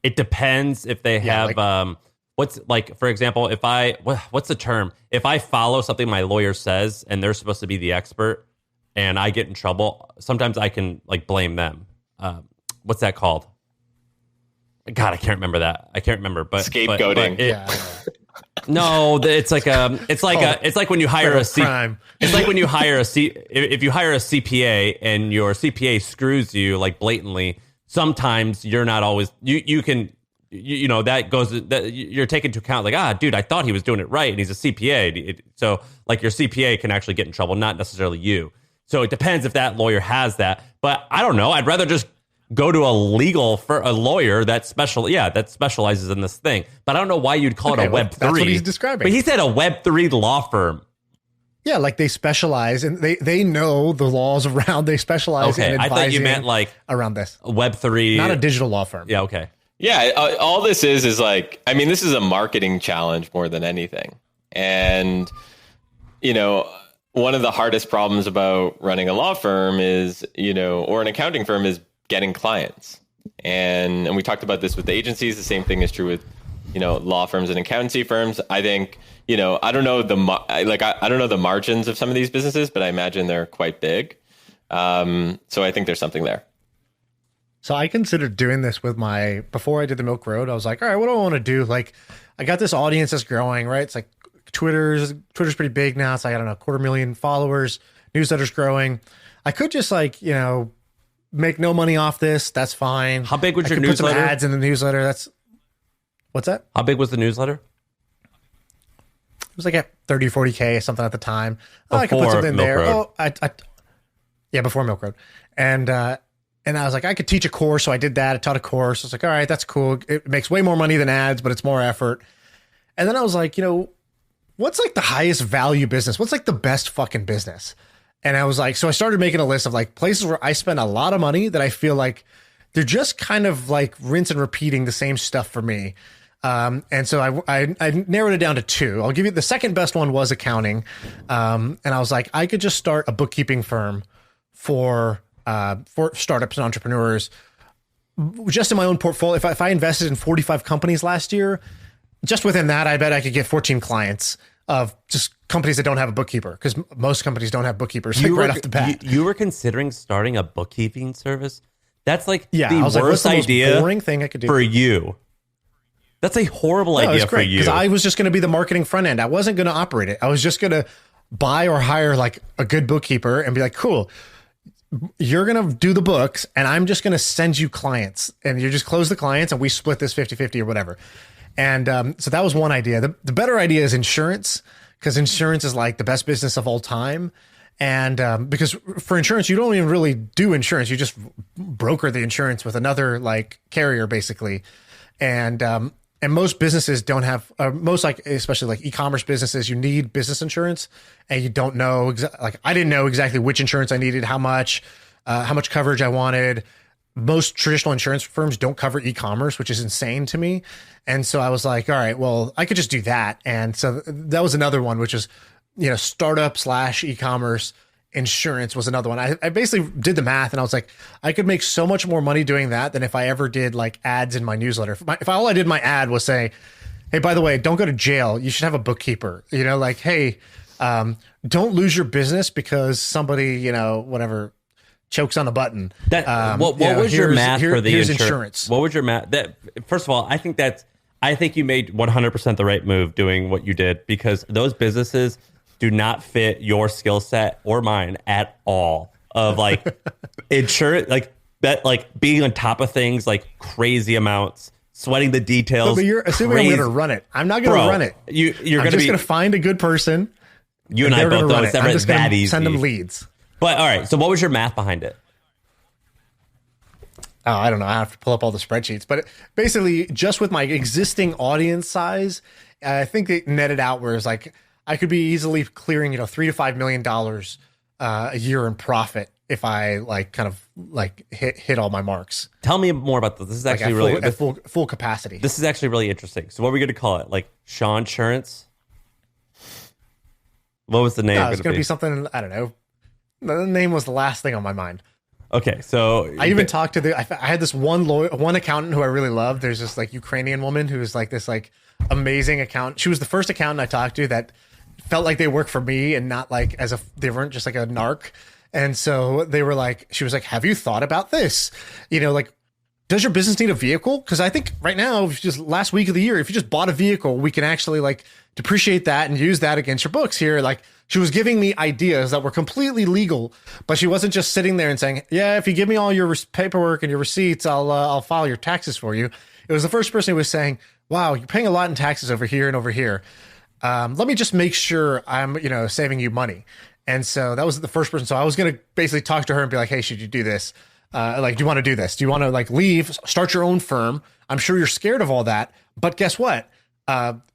It depends if they have, what's like, for example, what's the term? If I follow something my lawyer says and they're supposed to be the expert and I get in trouble, sometimes I can like blame them. What's that called? God, I can't remember that. I can't remember, but scapegoating. No, it's like when you hire it's like when you hire if you hire a CPA and your CPA screws you like blatantly. Sometimes you're not always that goes that you're taking into account like, dude, I thought he was doing it right and he's a CPA. So like your CPA can actually get in trouble, not necessarily you. So it depends if that lawyer has that. But I don't know. I'd rather just go to a lawyer that specializes in this thing. But I don't know why you'd call it a Web3. That's what he's describing. But he said a Web3 law firm. Yeah, like they specialize and they know the laws around. They specialize in advising. I thought you meant like around this Web3, not a digital law firm. Yeah, okay. Yeah, all this is like, I mean, this is a marketing challenge more than anything. And one of the hardest problems about running a law firm is, or an accounting firm is getting clients. And we talked about this with the agencies. The same thing is true with, law firms and accountancy firms. I think, I don't know I don't know the margins of some of these businesses, but I imagine they're quite big. So I think there's something there. So I considered doing this before I did the Milk Road. I was like, all right, what do I want to do? Like, I got this audience that's growing, right? It's like Twitter's pretty big now. It's like, I don't know, 250,000 followers, newsletter's growing. I could just make no money off this. That's fine. How big was your newsletter? Put some ads in the newsletter. What's that? How big was the newsletter? was like at 30, 40K, something at the time. Oh, I could put Before something Milk there. Road. Yeah, before Milk Road. And I was like, I could teach a course. So I did that. I taught a course. I was like, all right, that's cool. It makes way more money than ads, but it's more effort. And then I was like, what's like the highest value business? What's like the best fucking business? And I was like, so I started making a list of like places where I spend a lot of money that I feel like they're just kind of like rinse and repeating the same stuff for me. And so I narrowed it down to 2. I'll give you the second best one was accounting. And I was like, I could just start a bookkeeping firm for startups and entrepreneurs just in my own portfolio. If I invested in 45 companies last year, just within that, I bet I could get 14 clients of just companies that don't have a bookkeeper, because most companies don't have bookkeepers right off the bat. You were considering starting a bookkeeping service? That's like the I was worst like, what's the most idea boring thing I could do for you. That's a horrible idea for you. Because I was just going to be the marketing front end. I wasn't going to operate it. I was just going to buy or hire like a good bookkeeper and be like, cool, you're going to do the books and I'm just going to send you clients, and you just close the clients and we split this 50-50 or whatever. And so that was one idea. The better idea is insurance, because insurance is like the best business of all time. And because for insurance, you don't even really do insurance. You just broker the insurance with another like carrier, basically. And most businesses don't have, especially like e-commerce businesses, you need business insurance, and you don't know, like I didn't know exactly which insurance I needed, how much coverage I wanted. Most traditional insurance firms don't cover e-commerce, which is insane to me. And so I was like, all right, well, I could just do that. And so that was another one, which is, startup / e-commerce insurance was another one. I basically did the math and I was like, I could make so much more money doing that than if I ever did like ads in my newsletter. If all I did my ad was say, hey, by the way, don't go to jail. You should have a bookkeeper, like, hey, don't lose your business because somebody, whatever, chokes on a button. What was your math for the insurance? What was your math? First of all, I think you made 100% the right move doing what you did, because those businesses do not fit your skill set or mine at all. Of like insurance, like being on top of things like crazy amounts, sweating the details. But you're assuming I'm going to run it. I'm not going to run it. I'm just going to find a good person. You and I both know it's never that easy. Send them leads. But all right, so what was your math behind it? Oh, I don't know. I have to pull up all the spreadsheets. But basically, just with my existing audience size, I think it netted out where it's like I could be easily clearing, $3 to $5 million a year in profit if I hit all my marks. Tell me more about this. This is actually at full capacity. This is actually really interesting. So what are we going to call it? Like Shaan Insurance? What was the name? No, it's going to be something, I don't know. The name was the last thing on my mind. Okay, so I even talked to I had this one accountant who I really loved. There's this like Ukrainian woman who's like this like amazing accountant. She was the first accountant I talked to that felt like they worked for me and not like they weren't just like a narc. And so she was like, have you thought about this? Like, does your business need a vehicle? Because I think right now, if you just last week of the year, if you just bought a vehicle, we can actually like depreciate that and use that against your books here. Like, she was giving me ideas that were completely legal, but she wasn't just sitting there and saying, yeah, if you give me all your paperwork and your receipts, I'll file your taxes for you. It was the first person who was saying, wow, you're paying a lot in taxes over here and over here. Let me just make sure I'm, saving you money. And so that was the first person. So I was going to basically talk to her and be like, hey, should you do this? Do you want to do this? Do you want to like leave, start your own firm? I'm sure you're scared of all that, but guess what?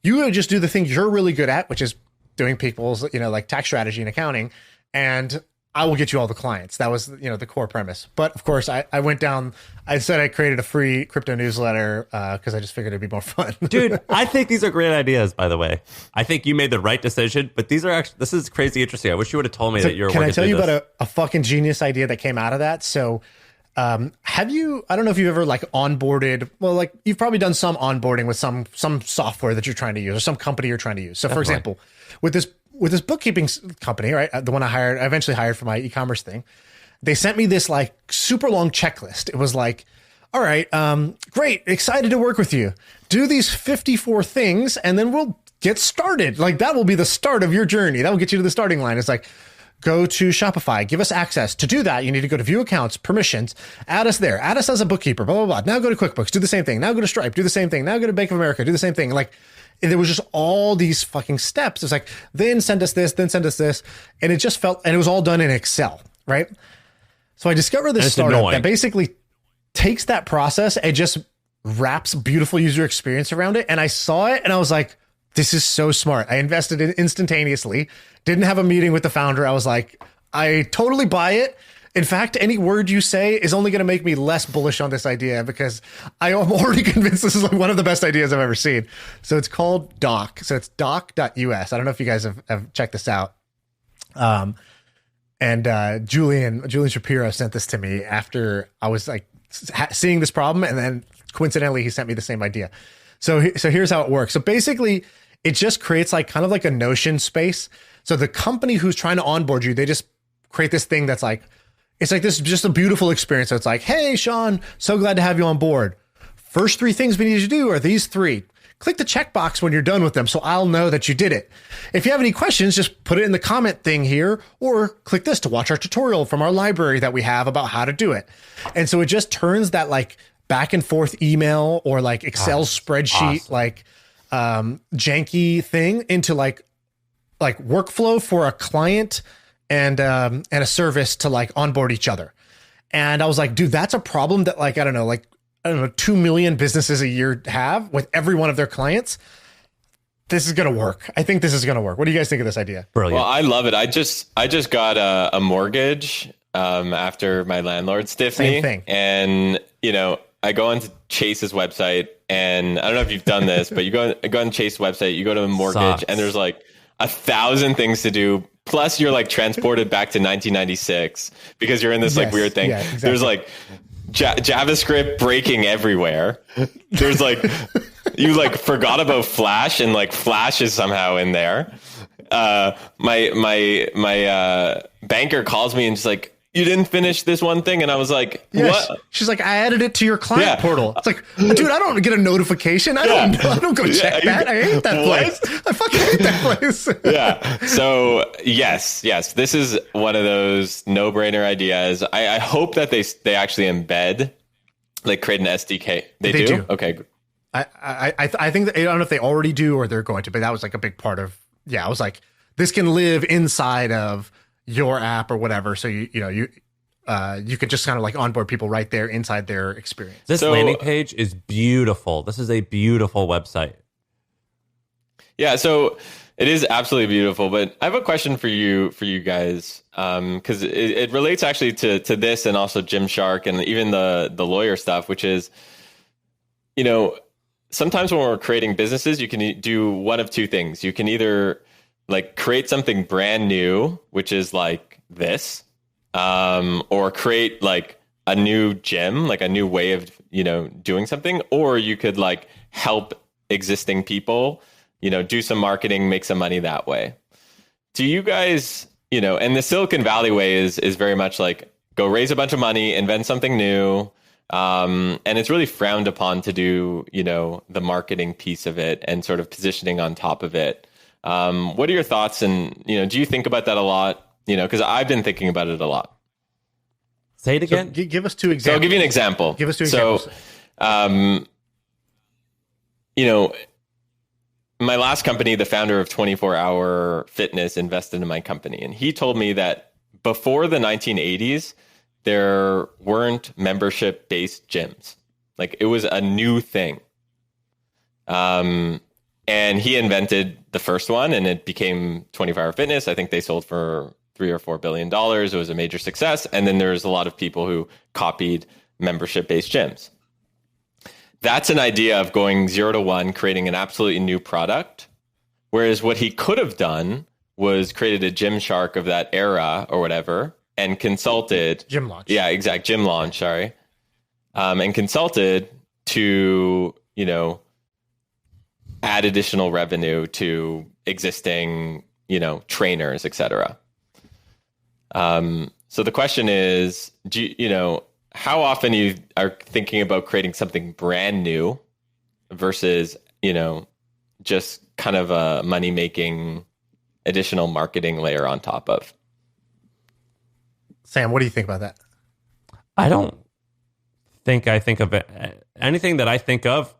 You would just do the thing you're really good at, which is doing people's, like tax strategy and accounting, and I will get you all the clients. That was, the core premise. But of course, I went down, I said I created a free crypto newsletter because I just figured it'd be more fun. Dude, I think these are great ideas, by the way. I think you made the right decision, but this is crazy interesting. I wish you would have told me that you were Can I tell you this. about a fucking genius idea that came out of that? So I don't know if you've ever like onboarded, well, like you've probably done some onboarding with some software that you're trying to use or some company you're trying to use. So for example, with this bookkeeping company, right? The one I eventually hired for my e-commerce thing. They sent me this like super long checklist. It was like, all right, great. Excited to work with you. Do these 54 things and then we'll get started. Like that will be the start of your journey. That will get you to the starting line. It's like, go to Shopify, give us access. To do that, you need to go to view accounts, permissions, add us there, add us as a bookkeeper, blah, blah, blah. Now go to QuickBooks, do the same thing. Now go to Stripe, do the same thing. Now go to Bank of America, do the same thing. Like And there was just all these fucking steps. It's like, then send us this, then send us this. And it just felt, and it was all done in Excel, right? So I discovered this startup that basically takes that process and just wraps beautiful user experience around it. And I saw it and I was like, this is so smart. I invested in it instantaneously. Didn't have a meeting with the founder. I was like, I totally buy it. In fact, any word you say is only going to make me less bullish on this idea because I am already convinced this is like one of the best ideas I've ever seen. So it's called Doc. So it's doc.us. I don't know if you guys have checked this out. Julian Shapiro sent this to me after I was like seeing this problem. And then coincidentally, he sent me the same idea. So here's how it works. So basically it just creates like kind of like a Notion space. So the company who's trying to onboard you, they just create this thing that's like, it's like this just a beautiful experience. So it's like, hey, Shaan, so glad to have you on board. First 3 things we need you to do are these 3. Click the checkbox when you're done with them so I'll know that you did it. If you have any questions, just put it in the comment thing here or click this to watch our tutorial from our library that we have about how to do it. And so it just turns that like back and forth email or like Excel spreadsheet, like janky thing into like workflow for a client and a service to like onboard each other. And I was like, dude, that's a problem that like, I don't know, 2 million businesses a year have with every one of their clients. This is going to work. I think this is going to work. What do you guys think of this idea? Brilliant. Well, I love it. I just got a mortgage after my landlord stiffed me. Same thing. And, you know, I go onto Chase's website and I don't know if you've done this, but you go on Chase's website, you go to a mortgage and there's like 1,000 things to do. Plus you're like transported back to 1996 because you're in this like weird thing. Yeah, exactly. There's like JavaScript breaking everywhere. There's like, you like forgot about Flash and like Flash is somehow in there. My banker calls me and just like, you didn't finish this one thing. And I was like, what? She's like, I added it to your client portal. It's like, dude, I don't get a notification. I don't go check that. I hate that place. I fucking hate that place. Yeah. So yes, this is one of those no-brainer ideas. I hope that they actually embed, like create an SDK. They do? Okay. I think that, I don't know if they already do or they're going to, but that was like a big part of, I was like, this can live inside of your app or whatever. So you could just kind of like onboard people right there inside their experience. This landing page is beautiful. This is a beautiful website. Yeah, so it is absolutely beautiful. But I have a question for you guys, because it relates actually to this and also Gymshark and even the lawyer stuff, which is, you know, sometimes when we're creating businesses, you can do one of 2 things. You can either like create something brand new, which is like this, or create like a new gym, like a new way of, you know, doing something, or you could like help existing people, you know, do some marketing, make some money that way. Do you guys, you know, and the Silicon Valley way is very much like go raise a bunch of money, invent something new. And it's really frowned upon to do, you know, the marketing piece of it and sort of positioning on top of it. What are your thoughts? And, you know, do you think about that a lot? You know, because I've been thinking about it a lot. Say it again. So give us 2 examples. So I'll give you an example. Give us 2 examples. So, you know, my last company, the founder of 24 Hour Fitness invested in my company. And he told me that before the 1980s, there weren't membership-based gyms. Like it was a new thing. And he invented the first one and it became 24 Hour Fitness. I think they sold for $3 or $4 billion. It was a major success. And then there's a lot of people who copied membership-based gyms. That's an idea of going 0 to 1, creating an absolutely new product. Whereas what he could have done was created a Gymshark of that era or whatever and consulted. Gym launch. Yeah, exact. Gym launch, sorry. And consulted to, you know, add additional revenue to existing, you know, trainers, etc. So the question is, you know, how often you are thinking about creating something brand new versus, you know, just kind of a money-making additional marketing layer on top of? Sam, what do you think about that? I don't think I think of it. Anything that I think of,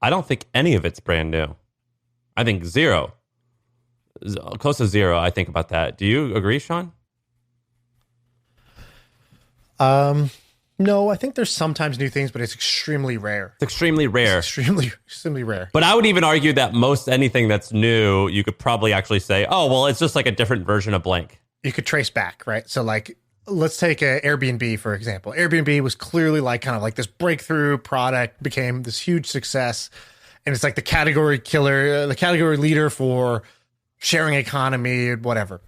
I don't think any of it's brand new. I think zero. Close to zero, I think about that. Do you agree, Shaan? No, I think there's sometimes new things, but it's extremely rare. It's extremely rare. Extremely rare. But I would even argue that most anything that's new, you could probably actually say, oh, well, it's just like a different version of blank. You could trace back, right? So like, let's take Airbnb, for example. Airbnb was clearly like kind of like this breakthrough product, became this huge success. And it's like the category killer, the category leader for sharing economy, whatever.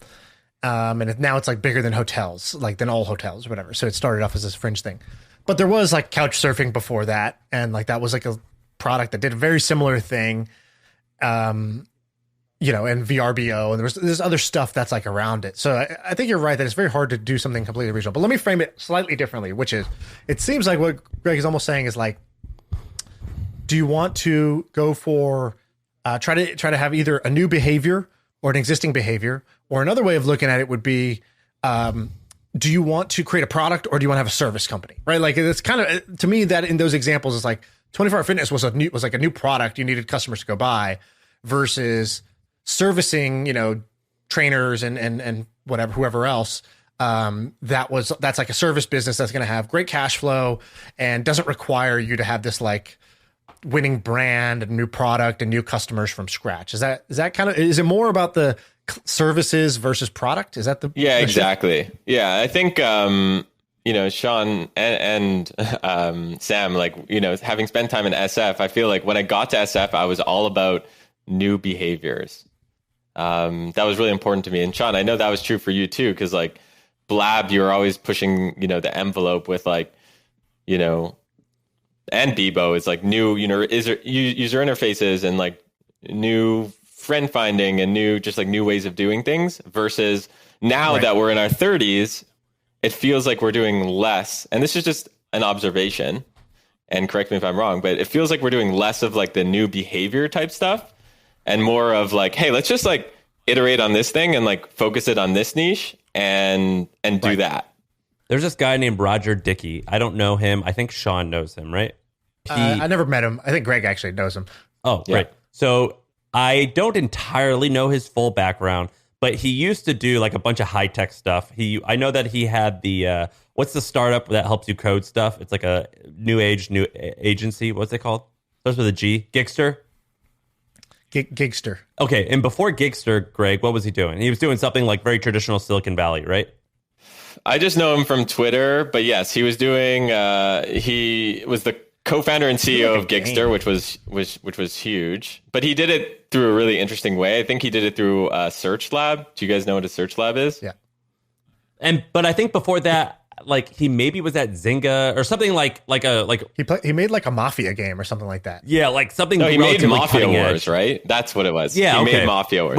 And now it's like bigger than hotels, like than all hotels, whatever. So it started off as this fringe thing. But there was like couch surfing before that. And like that was like a product that did a very similar thing. You know, and VRBO, and there's other stuff that's like around it. So I think you're right that it's very hard to do something completely original. But let me frame it slightly differently, which is, it seems like what Greg is almost saying is like, do you want to go for try to have either a new behavior or an existing behavior? Or another way of looking at it would be, do you want to create a product or do you want to have a service company? Right? Like it's kind of, to me, that in those examples is like 24-hour fitness was like a new product you needed customers to go buy versus servicing, you know, trainers and whatever, whoever else. That's like a service business that's going to have great cash flow and doesn't require you to have this like winning brand and new product and new customers from scratch. Is that kind of, is it more about the services versus product? Is that the exactly. Yeah, I think you know, Shaan and Sam, like, you know, having spent time in SF, I feel like when I got to SF, I was all about new behaviors. That was really important to me. And Shaan, I know that was true for you too, because like Blab, you were always pushing, you know, the envelope with like, you know, and Bebo is like new, you know, user interfaces and like new friend finding and new ways of doing things versus now that we're in our 30s, it feels like we're doing less. And this is just an observation, and correct me if I'm wrong, but it feels like we're doing less of like the new behavior type stuff and more of like, hey, let's just like iterate on this thing and like focus it on this niche and do that. There's this guy named Roger Dickey. I don't know him. I think Shaan knows him, right? I never met him. I think Greg actually knows him. Oh, yeah. Right. So I don't entirely know his full background, but he used to do like a bunch of high tech stuff. I know that he had the what's the startup that helps you code stuff? It's like a new agency. What's it called? Starts with a G. Gigster. Gigster. Okay, and before Gigster, Greg, what was he doing? He was doing something like very traditional Silicon Valley, right? I just know him from Twitter, but yes, he was doing. He was the co-founder and CEO of Gigster, which was huge. But he did it through a really interesting way. I think he did it through a search lab. Do you guys know what a search lab is? Yeah. But I think before that, like he maybe was at Zynga or something like he made like a Mafia game or something like that. Yeah, like something. No, he made Mafia Wars, right? That's what it was. Yeah, he made Mafia Wars,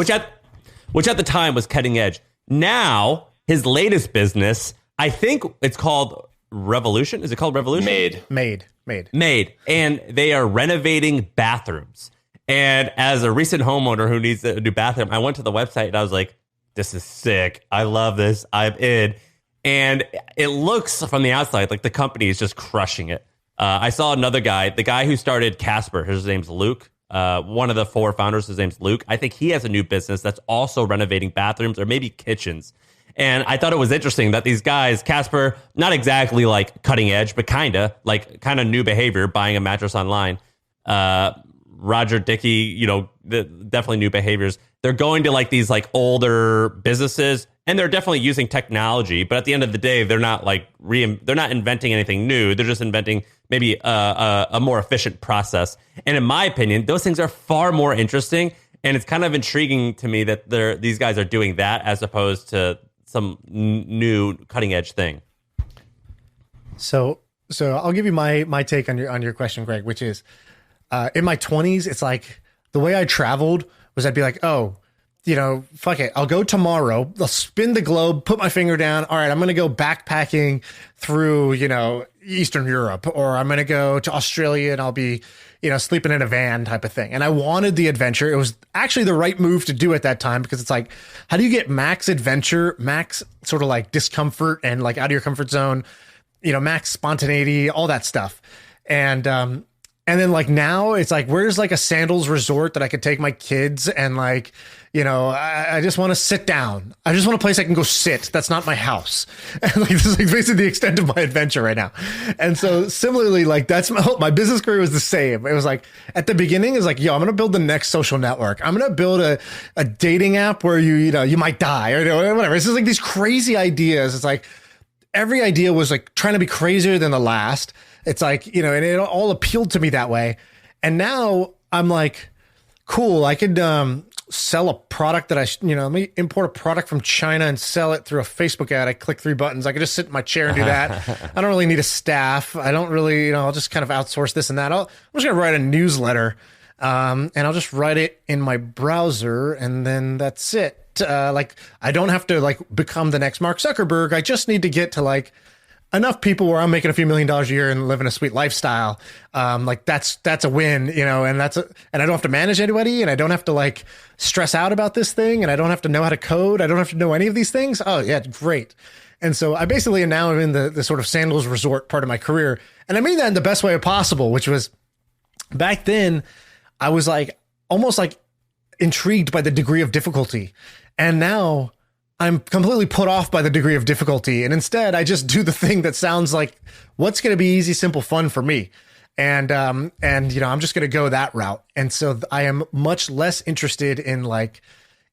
which at the time was cutting edge. Now his latest business, I think it's called Revolution. Is it called Revolution? Made. And they are renovating bathrooms. And as a recent homeowner who needs a new bathroom, I went to the website and I was like, this is sick. I love this. I'm in. And it looks from the outside like the company is just crushing it. I saw another guy, the guy who started Casper. His name's Luke. One of the 4 founders, his name's Luke. I think he has a new business that's also renovating bathrooms or maybe kitchens. And I thought it was interesting that these guys, Casper, not exactly like cutting edge, but kind of new behavior, buying a mattress online. Roger Dickey, you know, definitely new behaviors. They're going to like these like older businesses and they're definitely using technology. But at the end of the day, they're not like they're not inventing anything new. They're just inventing maybe a more efficient process. And in my opinion, those things are far more interesting. And it's kind of intriguing to me that these guys are doing that as opposed to some new cutting edge thing. So I'll give you my take on your question, Greg, which is in my 20s, it's like the way I traveled was I'd be like, oh, you know, fuck it. I'll go tomorrow. I'll spin the globe, put my finger down. All right, I'm going to go backpacking through, you know, Eastern Europe, or I'm going to go to Australia and I'll be, you know, sleeping in a van type of thing. And I wanted the adventure. It was actually the right move to do at that time because it's like, how do you get max adventure, max sort of like discomfort and like out of your comfort zone, you know, max spontaneity, all that stuff. And And then like now it's like, where's like a sandals resort that I could take my kids and like, you know, I just want to sit down. I just want a place I can go sit. That's not my house. And like, this is like basically the extent of my adventure right now. And so similarly, like that's my business career was the same. It was like at the beginning is like, yo, I'm going to build the next social network. I'm going to build a dating app where you know, you might die or you know, whatever. It's just like these crazy ideas. It's like every idea was like trying to be crazier than the last. It's like, you know, and it all appealed to me that way. And now I'm like, cool, I could sell a product that let me import a product from China and sell it through a Facebook ad. I click 3 buttons. I could just sit in my chair and do that. I don't really need a staff. I don't really, you know, I'll just kind of outsource this and that. I'm just going to write a newsletter and I'll just write it in my browser and then that's it. Like I don't have to like become the next Mark Zuckerberg. I just need to get to like enough people where I'm making a few $1 million a year and living a sweet lifestyle. Like that's a win, you know, and and I don't have to manage anybody and I don't have to like stress out about this thing and I don't have to know how to code. I don't have to know any of these things. Oh yeah, great. And so I basically am now in the sort of sandals resort part of my career. And I mean that in the best way possible, which was back then I was like almost like intrigued by the degree of difficulty. And now I'm completely put off by the degree of difficulty. And instead, I just do the thing that sounds like what's going to be easy, simple, fun for me. And, you know, I'm just going to go that route. And so I am much less interested in like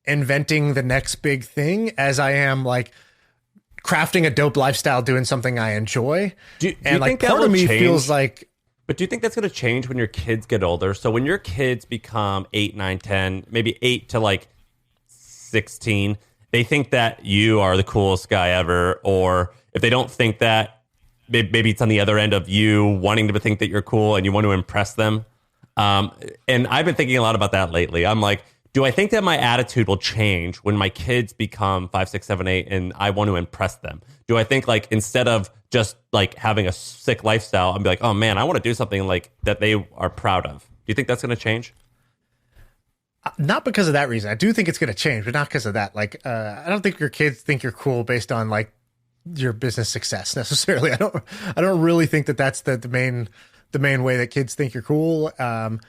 inventing the next big thing as I am like crafting a dope lifestyle, doing something I enjoy. Do you like think that part of me change? feels like, But do you think that's going to change when your kids get older? So when your kids become 8, 9, 10, maybe 8 to like 16, they think that you are the coolest guy ever, or if they don't think that, maybe it's on the other end of you wanting to think that you're cool and you want to impress them. And I've been thinking a lot about that lately. I'm like, do I think that my attitude will change when my kids become 5, 6, 7, 8 and I want to impress them? Do I think like instead of just like having a sick lifestyle, I'll be like, oh man, I want to do something like that they are proud of. Do you think that's going to change? not because of that reason. I do think it's going to change, but not because of that. Like, I don't think your kids think you're cool based on like your business success necessarily. I don't really think that that's the main way that kids think you're cool. And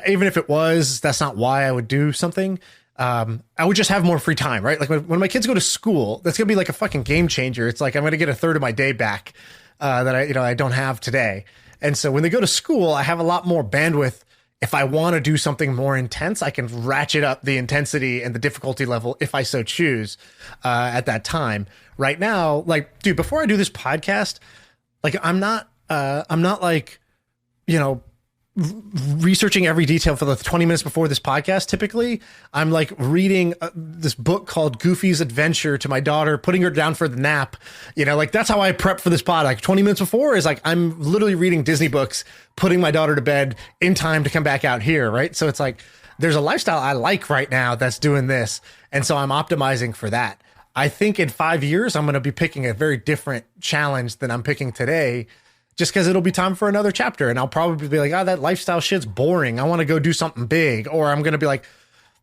even if it was, that's not why I would do something. I would just have more free time, right? Like when my kids go to school, that's gonna be like a fucking game changer. It's like I'm gonna get a third of my day back that I don't have today. And so when they go to school, I have a lot more bandwidth. If I want to do something more intense, I can ratchet up the intensity and the difficulty level if I so choose at that time. Right now, like, dude, before I do this podcast, like I'm not like, researching every detail for the 20 minutes before this podcast. Typically, I'm like reading this book called Goofy's Adventure to my daughter, putting her down for the nap. Like that's how I prep for this pod. Like 20 minutes before is like I'm literally reading Disney books, putting my daughter to bed in time to come back out here, right? So it's like there's a lifestyle I like right now that's doing this, and so I'm optimizing for that. I think in 5 years I'm going to be picking a very different challenge than I'm picking today, just because it'll be time for another chapter. And I'll probably be like, that lifestyle shit's boring. I want to go do something big. Or I'm going to be like,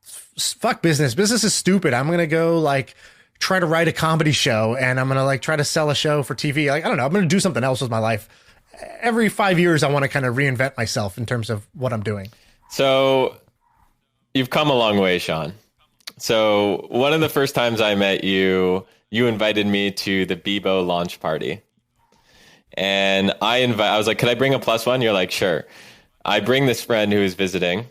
fuck business. Business is stupid. I'm going to go like try to write a comedy show, and I'm going to like try to sell a show for TV. Like, I don't know. I'm going to do something else with my life. Every 5 years, I want to kind of reinvent myself in terms of what I'm doing. So you've come a long way, Shaan. So one of the first times I met you, you invited me to the Bebo launch party. And I was like, could I bring a plus one? You're like, sure. I bring this friend who is visiting,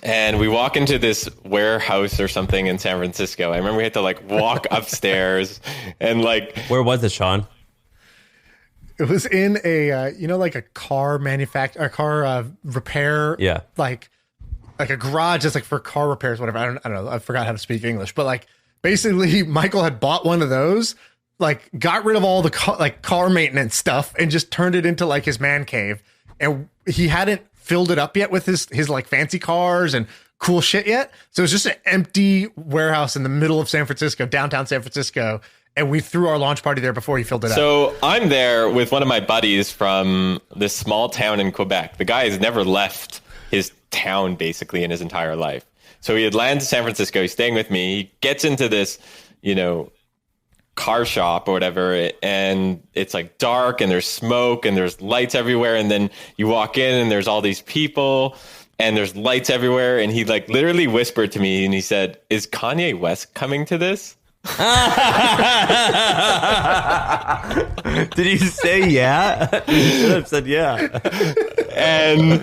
and we walk into this warehouse or something in San Francisco. I remember we had to like walk upstairs and like. Where was it, Shaan? It was in a, like a car repair. Yeah. Like a garage just like for car repairs, whatever. I don't know. I forgot how to speak English, but like basically Michael had bought one of those, like got rid of all the car maintenance stuff and just turned it into like his man cave. And he hadn't filled it up yet with his like fancy cars and cool shit yet. So it was just an empty warehouse in the middle of San Francisco, downtown San Francisco. And we threw our launch party there before he filled it up. So I'm there with one of my buddies from this small town in Quebec. The guy has never left his town basically in his entire life. So he had landed in San Francisco. He's staying with me. He gets into this, car shop or whatever, and it's like dark and there's smoke and there's lights everywhere, and then you walk in and there's all these people and there's lights everywhere, and he like literally whispered to me and he said, "Is Kanye West coming to this?" Did you say yeah? You should have said yeah. And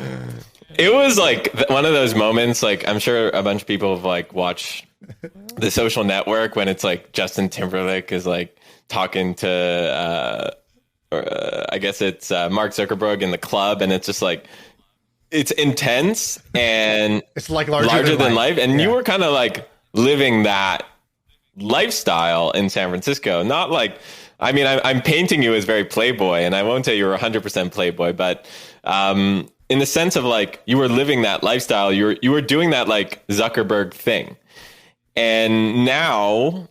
it was like one of those moments, like I'm sure a bunch of people have like watched The Social Network when it's like Justin Timberlake is like talking to I guess it's Mark Zuckerberg in the club, and it's just like it's intense and it's like larger than life. And you were kind of like living that lifestyle in San Francisco. Not like, I mean, I'm painting you as very playboy, and I won't say you were 100% playboy, but in the sense of like you were living that lifestyle, you were doing that like Zuckerberg thing. And now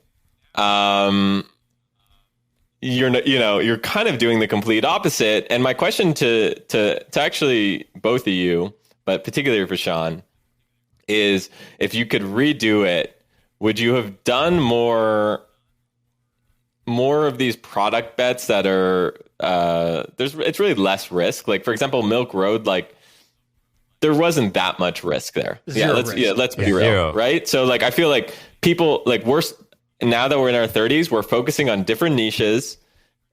you're kind of doing the complete opposite. And my question to actually both of you, but particularly for Shaan, is if you could redo it, would you have done more of these product bets that are it's really less risk? Like for example, Milk Road, like there wasn't that much risk there. Let's be real, Zero. right? So like I feel like people like now that we're in our 30s, we're focusing on different niches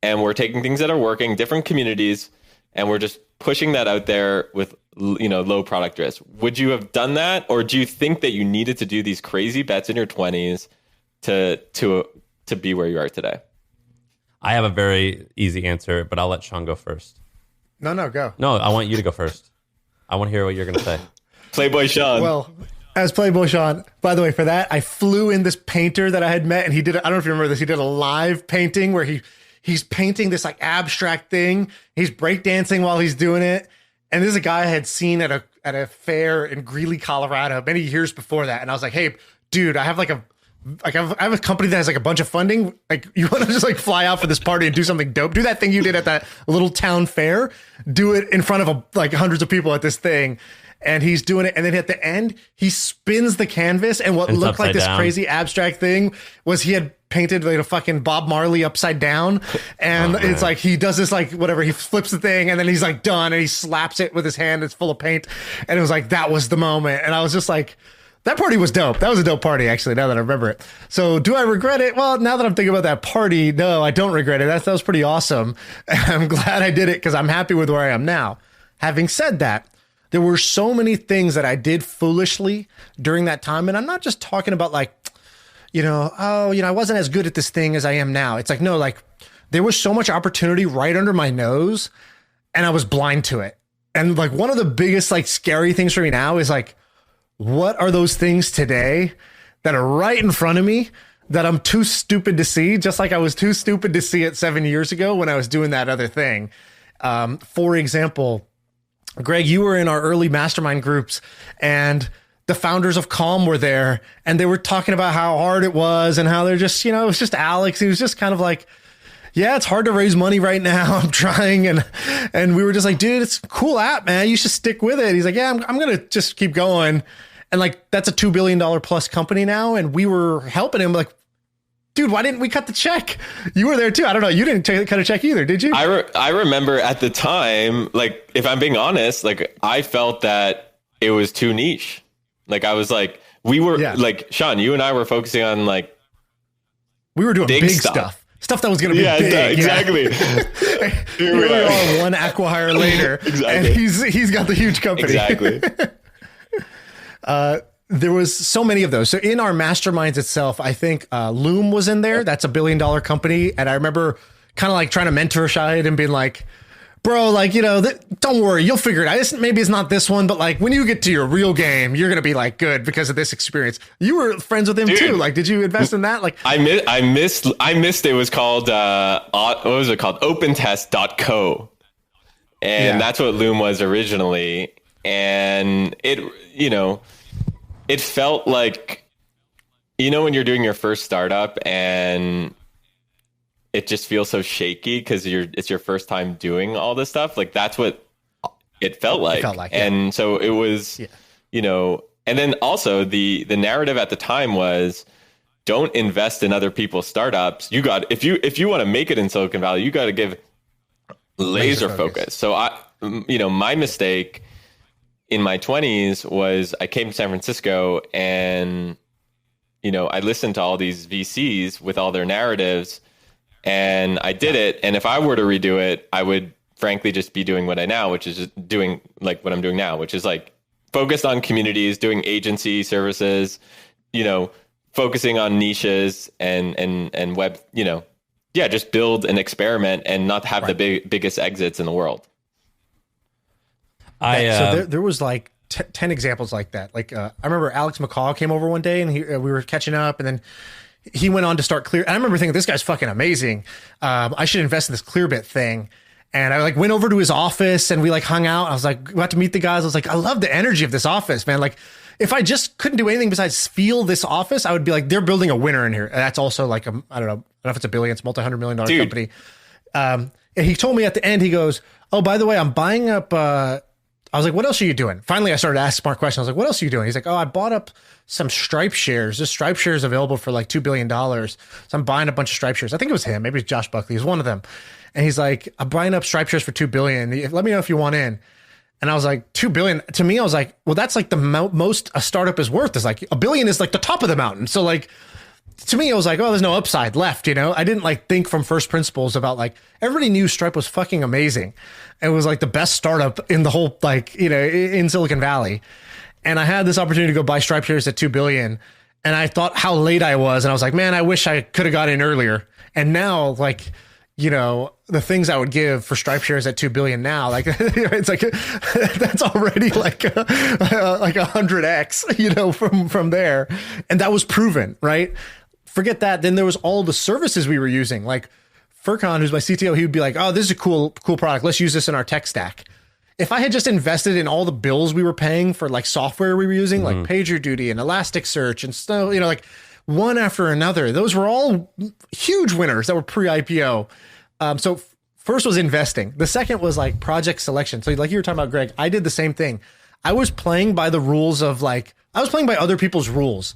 and we're taking things that are working, different communities, and we're just pushing that out there with low product risk. Would you have done that, or do you think that you needed to do these crazy bets in your 20s to be where you are today? I have a very easy answer, but I'll let Shaan go first. No, go. No, I want you to go first. I want to hear what you're going to say. Playboy Shaan. Well, as Playboy Shaan, by the way, for that, I flew in this painter that I had met, and he did, I don't know if you remember this, he did a live painting where he's painting this like abstract thing. He's breakdancing while he's doing it. And this is a guy I had seen at a fair in Greeley, Colorado, many years before that. And I was like, "Hey, dude, I have I have a company that has like a bunch of funding. Like, you want to just like fly out for this party and do something dope? Do that thing you did at that little town fair. Do it in front of like hundreds of people at this thing." And he's doing it. And then at the end, he spins the canvas. And what looked like this crazy abstract thing was he had painted like a fucking Bob Marley upside down. And it's like, he does this, like, whatever, he flips the thing and then he's like done and he slaps it with his hand that's full of paint. And it was like, that was the moment. And I was just like, that party was dope. That was a dope party, actually, now that I remember it. So do I regret it? Well, now that I'm thinking about that party, no, I don't regret it. That was pretty awesome. I'm glad I did it because I'm happy with where I am now. Having said that, there were so many things that I did foolishly during that time. And I'm not just talking about like, I wasn't as good at this thing as I am now. It's like, no, like there was so much opportunity right under my nose and I was blind to it. And like one of the biggest like scary things for me now is like, what are those things today that are right in front of me that I'm too stupid to see? Just like I was too stupid to see it 7 years ago when I was doing that other thing. For example, Greg, you were in our early mastermind groups and the founders of Calm were there and they were talking about how hard it was and how they're just, it was just Alex. He was just kind of like, yeah, it's hard to raise money right now. I'm trying. And we were just like, dude, it's a cool app, man. You should stick with it. He's like, yeah, I'm going to just keep going. And like, that's a $2 billion plus company now. And we were helping him like, dude, why didn't we cut the check? You were there too. I don't know. You didn't cut a check either, did you? I remember at the time, like, if I'm being honest, like I felt that it was too niche. Like I was like, like, Shaan, you and I were focusing on like, we were doing big stuff that was going to be big. Exactly. Here we are 1 acqui-hire later. Exactly. And he's got the huge company. Exactly. There was so many of those. So in our masterminds itself, I think Loom was in there. That's a $1 billion company. And I remember kind of like trying to mentor Shahid and being like, bro, like, don't worry, you'll figure it out. Maybe it's not this one, but like when you get to your real game, you're going to be like good because of this experience. You were friends with him too. Like, did you invest in that? Like I missed it was called, what was it called? OpenTest.co. And that's what Loom was originally. And it felt like, when you're doing your first startup and it just feels so shaky because it's your first time doing all this stuff. Like that's what it felt like. And so it was, and then also the narrative at the time was don't invest in other people's startups. If you want to make it in Silicon Valley, you got to give laser focus. So my mistake in my 20s was I came to San Francisco and, I listened to all these VCs with all their narratives, and I did it. And if I were to redo it, I would frankly just be doing what which is just doing like what I'm doing now, which is like focused on communities, doing agency services, focusing on niches and web, just build an experiment and not have the biggest exits in the world. So there was like 10 examples like that. Like I remember Alex McCall came over one day and we were catching up, and then he went on to start Clear. I remember thinking, this guy's fucking amazing. I should invest in this Clearbit thing. And I like went over to his office and we like hung out. I was like, got to meet the guys. I was like, I love the energy of this office, man. Like if I just couldn't do anything besides feel this office, I would be like, they're building a winner in here. And that's also like, I don't know if it's a billion, it's multi-$100 million company. And he told me at the end, he goes, oh, by the way, I'm buying up, I was like, what else are you doing? Finally, I started to ask smart questions. I was like, what else are you doing? He's like, oh, I bought up some Stripe shares. This Stripe share is available for like $2 billion. So I'm buying a bunch of Stripe shares. I think it was him. Maybe it was Josh Buckley. He was one of them. And he's like, I'm buying up Stripe shares for $2 billion. Let me know if you want in. And I was like, $2 billion. To me, I was like, well, that's like the most a startup is worth. Is like $1 billion is like the top of the mountain. So like, to me, I was like, oh, there's no upside left. I didn't like think from first principles about like, everybody knew Stripe was fucking amazing. It was like the best startup in the whole, like, in Silicon Valley. And I had this opportunity to go buy Stripe shares at $2 billion. And I thought how late I was. And I was like, man, I wish I could have got in earlier. And now like, the things I would give for Stripe shares at $2 billion now, like it's like, that's already like like 100x, from there. And that was proven, right? Forget that. Then there was all the services we were using. Like Furkan, who's my CTO, he would be like, oh, this is a cool product. Let's use this in our tech stack. If I had just invested in all the bills we were paying for like software we were using, like PagerDuty and Elasticsearch and stuff, like one after another, those were all huge winners that were pre-IPO. So first was investing. The second was like project selection. So like you were talking about, Greg, I did the same thing. I was playing by the rules of I was playing by other people's rules,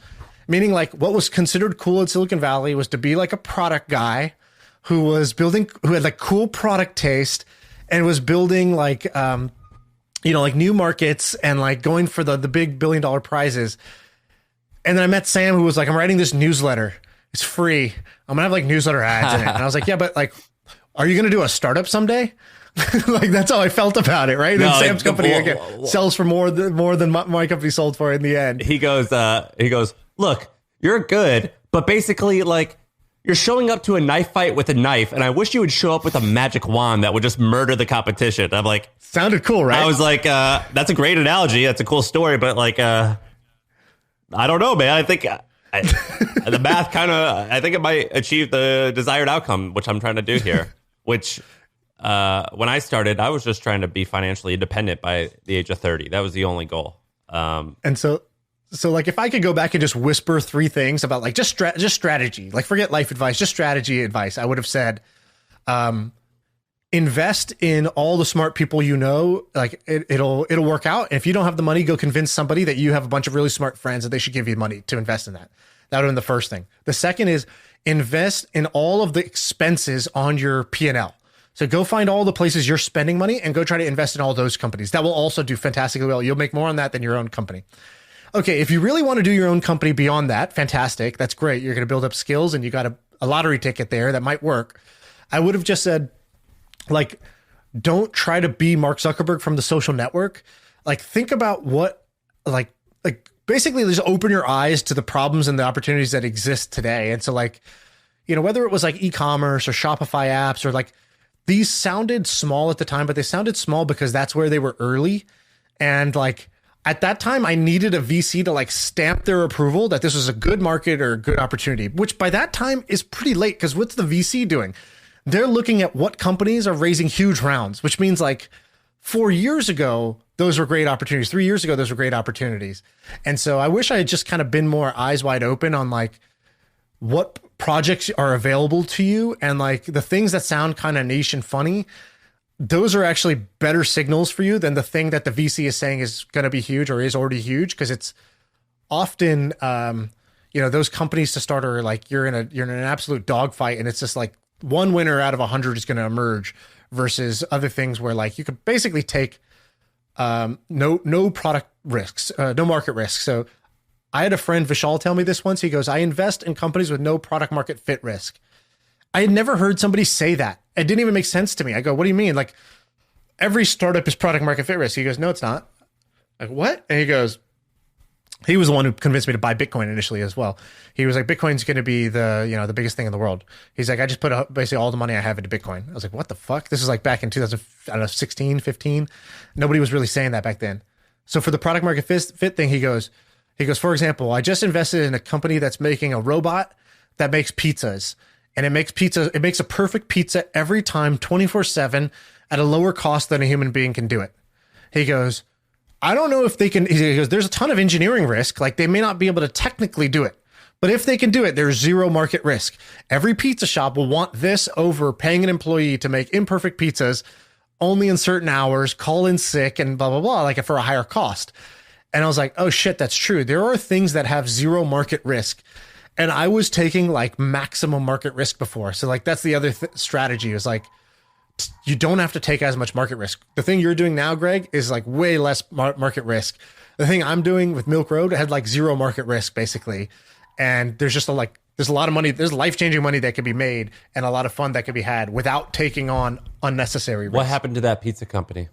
meaning like what was considered cool in Silicon Valley was to be like a product guy who had like cool product taste and was building like, like new markets and like going for the big $1 billion prizes. And then I met Sam, who was like, I'm writing this newsletter. It's free. I'm gonna have like newsletter ads in it. And I was like, yeah, but like, are you gonna do a startup someday? Like that's how I felt about it, right? No, and Sam's company sells for more than my company sold for in the end. He goes, look, you're good, but basically like you're showing up to a knife fight with a knife, and I wish you would show up with a magic wand that would just murder the competition. I'm like, sounded cool, right? I was like, that's a great analogy. That's a cool story, but like, I don't know, man. I think the math I think it might achieve the desired outcome, which I'm trying to do here. Which, when I started, I was just trying to be financially independent by the age of 30. That was the only goal. And so like if I could go back and just whisper 3 things about like just strategy, like forget life advice, just strategy advice, I would have said, invest in all the smart people like it'll work out. And if you don't have the money, go convince somebody that you have a bunch of really smart friends that they should give you money to invest in that. That would have been the first thing. The second is invest in all of the expenses on your P&L. So go find all the places you're spending money and go try to invest in all those companies. That will also do fantastically well. You'll make more on that than your own company. Okay, if you really want to do your own company beyond that, fantastic. That's great. You're going to build up skills and you got a lottery ticket there that might work. I would have just said, like, don't try to be Mark Zuckerberg from the social network. Like, think about what, like basically just open your eyes to the problems and the opportunities that exist today. And so like, whether it was like e-commerce or Shopify apps or like, these sounded small at the time, but they sounded small because that's where they were early. And like, at that time, I needed a VC to like stamp their approval that this was a good market or a good opportunity, which by that time is pretty late because what's the VC doing? They're looking at what companies are raising huge rounds, which means like 4 years ago, those were great opportunities. 3 years ago, those were great opportunities. And so I wish I had just kind of been more eyes wide open on like what projects are available to you and like the things that sound kind of niche and funny. Those are actually better signals for you than the thing that the VC is saying is going to be huge or is already huge. Cause it's often, those companies to start are like you're in an absolute dogfight, and it's just like one winner out of 100 is going to emerge, versus other things where like you could basically take no product risks, no market risks. So I had a friend, Vishal, tell me this once. He goes, I invest in companies with no product market fit risk. I had never heard somebody say that. It didn't even make sense to me. I go, what do you mean? Like, every startup is product market fit risk. He goes, no, it's not. Like, what? And he goes, he was the one who convinced me to buy Bitcoin initially as well. He was like, Bitcoin's going to be the biggest thing in the world. He's like, I just put basically all the money I have into Bitcoin. I was like, what the fuck? This is like back in 2016, 15. Nobody was really saying that back then. So for the product market fit thing, he goes, for example, I just invested in a company that's making a robot that makes pizzas, and it makes a perfect pizza every time, 24/7, at a lower cost than a human being can do it. He goes, I don't know if they can. He goes, there's a ton of engineering risk. Like, they may not be able to technically do it, but if they can do it, there's zero market risk. Every pizza shop will want this over paying an employee to make imperfect pizzas only in certain hours, call in sick, and blah, blah, blah, like for a higher cost. And I was like, oh shit, that's true. There are things that have zero market risk. And I was taking like maximum market risk before. So like, that's the other strategy, is like, you don't have to take as much market risk. The thing you're doing now, Greg, is like way less market risk. The thing I'm doing with Milk Road had like zero market risk basically. And there's just there's a lot of money. There's life-changing money that could be made and a lot of fun that could be had without taking on unnecessary risk. What happened to that pizza company?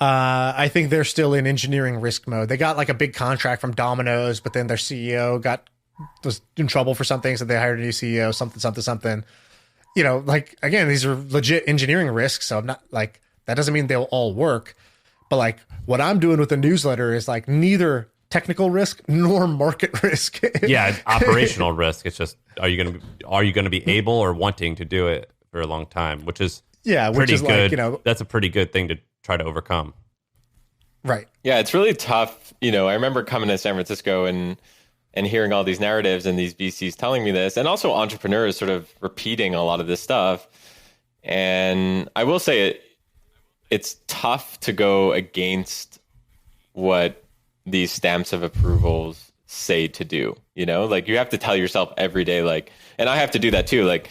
I think they're still in engineering risk mode. They got like a big contract from Domino's, but then their CEO was in trouble for something, so they hired a new CEO, something. Like, again, these are legit engineering risks, so I'm not like, that doesn't mean they'll all work. But like, what I'm doing with the newsletter is like neither technical risk nor market risk. Yeah, it's operational risk. It's just, are you going to be able or wanting to do it for a long time, which is pretty good. Like, that's a pretty good thing to try to overcome. Right. Yeah, it's really tough. I remember coming to San Francisco and hearing all these narratives and these VCs telling me this, and also entrepreneurs sort of repeating a lot of this stuff. And I will say it's tough to go against what these stamps of approvals say to do. Like, you have to tell yourself every day, like, and I have to do that too. Like,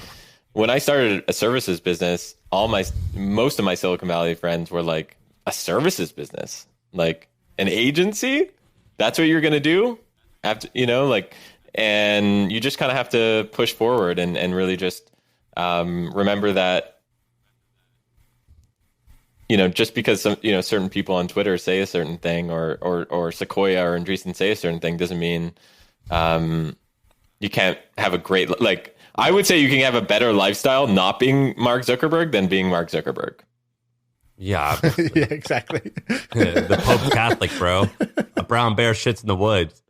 when I started a services business, most of my Silicon Valley friends were like, a services business, like an agency, that's what you're going to do? And you just kind of have to push forward and really just remember that, just because certain people on Twitter say a certain thing, or Sequoia or Andreessen say a certain thing, doesn't mean you can't have a great, like, I would say you can have a better lifestyle not being Mark Zuckerberg than being Mark Zuckerberg. Yeah. Yeah, exactly. The Pope's Catholic, bro. A brown bear shits in the woods.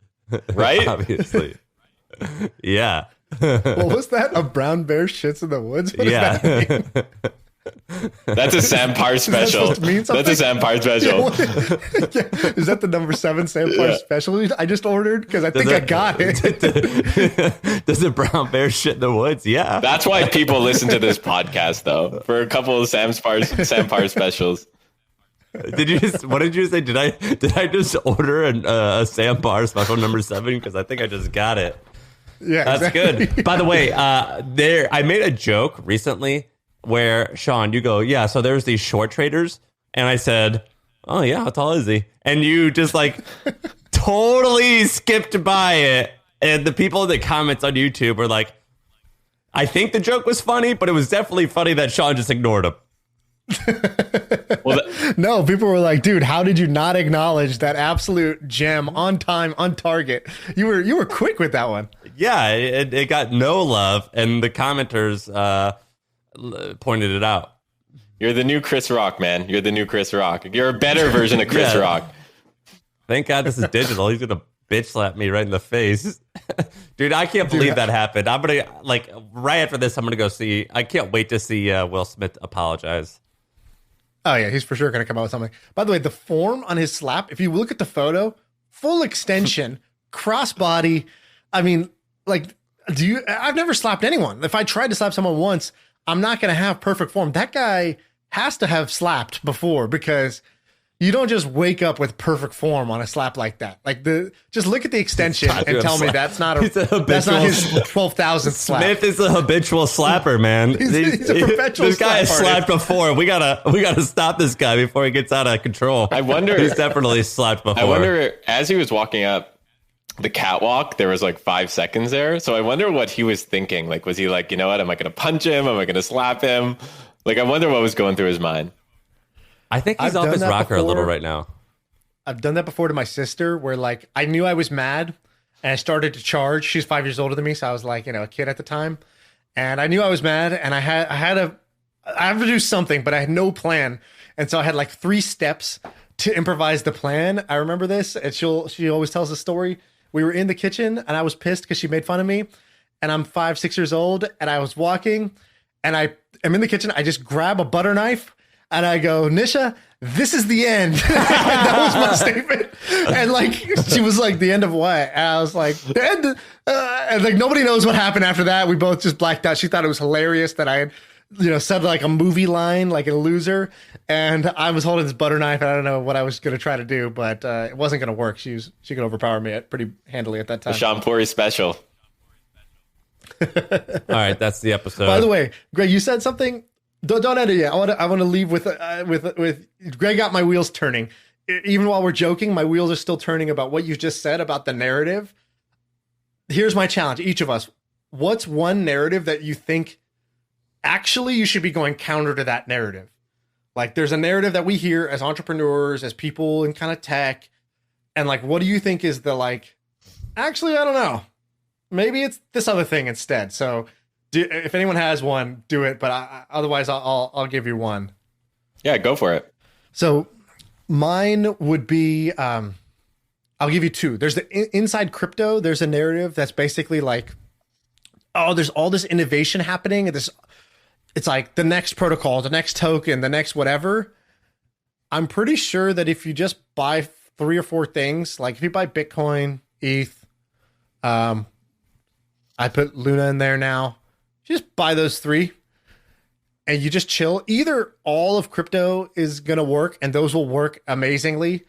Right? Obviously. Yeah. What was that? A brown bear shits in the woods? What does that mean? That's a Sam Parr special. That's a Sam Parr special. Yeah. Is that the number 7 Sam Parr special I just ordered? Because I think I got it. Does a brown bear shit in the woods? Yeah. That's why people listen to this podcast, though, for a couple of Sam Parr specials. What did you say? Did I just order a Sam Parr special number 7? Because I think I just got it. Yeah, that's exactly. Good. By the way, I made a joke recently where, Shaan, you go, yeah, so there's these short traders, and I said, oh yeah, how tall is he? And you just like totally skipped by it, and the people in the comments on YouTube were like, I think the joke was funny, but it was definitely funny that Shaan just ignored him. No, people were like, dude, how did you not acknowledge that absolute gem on time, on target? You were quick with that one. Yeah, it got no love, and the commenters pointed it out. You're the new Chris Rock, man. You're the new Chris Rock. You're a better version of Chris Rock. Thank God this is digital. He's gonna bitch slap me right in the face. Dude, I can't believe that happened. I'm gonna, like, right after this, I'm gonna go see. I can't wait to see Will Smith apologize. Oh yeah, he's for sure gonna come out with something. By the way, the form on his slap, if you look at the photo, full extension, crossbody. I mean, like, I've never slapped anyone. If I tried to slap someone once, I'm not going to have perfect form. That guy has to have slapped before, because You don't just wake up with perfect form on a slap like that. Like just look at the extension and tell me that's not his 12,000th slap. Smith is a habitual slapper, man. He's a perpetual This guy has slap slapped before. We gotta stop this guy before he gets out of control. I wonder. He's definitely slapped before. I wonder, as he was walking up the catwalk, there was like 5 seconds there. So I wonder what he was thinking. Like, was he like, you know what? Am I going to punch him? Am I going to slap him? Like, I wonder what was going through his mind. I think he's off his rocker a little right now. I've done that before to my sister where like I knew I was mad and I started to charge. She's 5 years older than me. So I was like, a kid at the time. And I knew I was mad and I have to do something, but I had no plan. And so I had like 3 steps to improvise the plan. I remember this, and she always tells the story. We were in the kitchen and I was pissed because she made fun of me. And I'm 5, 6 years old and I was walking and I am in the kitchen. I just grab a butter knife and I go, Nisha, this is the end. That was my statement. And like, she was like, the end of what? And I was like, the end. And like, nobody knows what happened after that. We both just blacked out. She thought it was hilarious that I had, said like a movie line, like a loser. And I was holding this butter knife. And I don't know what I was going to try to do, but it wasn't going to work. She could overpower me pretty handily at that time. The Shaan Puri special. All right, that's the episode. By the way, Greg, you said something. Don't end it yet. I want to leave with Greg got my wheels turning. Even while we're joking, my wheels are still turning about what you just said about the narrative. Here's my challenge, each of us. What's one narrative that you think actually you should be going counter to that narrative? Like there's a narrative that we hear as entrepreneurs, as people in kind of tech. And like, what do you think is the like, actually, I don't know. Maybe it's this other thing instead. So if anyone has one, do it. But otherwise, I'll give you one. Yeah, go for it. So mine would be, I'll give you 2. There's the inside crypto. There's a narrative that's basically like, oh, there's all this innovation happening. It's like the next protocol, the next token, the next whatever. I'm pretty sure that if you just buy 3 or 4 things, like if you buy Bitcoin, ETH, I put Luna in there now. Just buy those 3 and you just chill. Either all of crypto is going to work and those will work amazingly,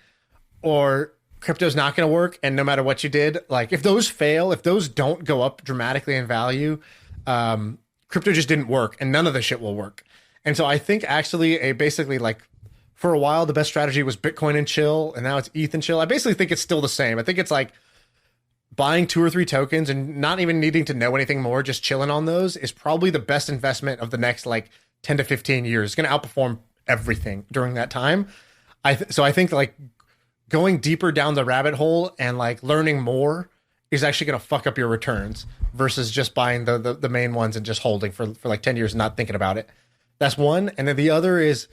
or crypto's not going to work. And no matter what you did, like if those fail, if those don't go up dramatically in value, crypto just didn't work and none of the shit will work. And so I think actually basically like for a while, the best strategy was Bitcoin and chill. And now it's ETH and chill. I basically think it's still the same. I think it's like buying 2 or 3 tokens and not even needing to know anything more, just chilling on those is probably the best investment of the next like 10 to 15 years. It's going to outperform everything during that time. So I think like going deeper down the rabbit hole and like learning more is actually going to fuck up your returns versus just buying the main ones and just holding for like 10 years and not thinking about it. That's one. And then the other is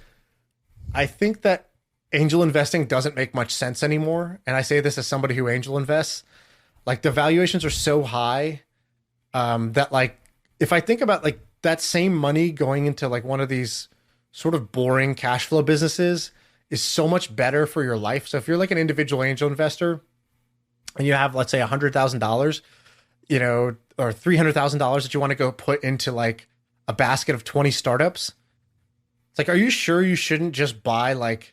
I think that angel investing doesn't make much sense anymore. And I say this as somebody who angel invests. Like the valuations are so high that like if I think about like that same money going into like one of these sort of boring cash flow businesses is so much better for your life. So if you're like an individual angel investor and you have, let's say $100,000, or $300,000 that you want to go put into like a basket of 20 startups, it's like, are you sure you shouldn't just buy like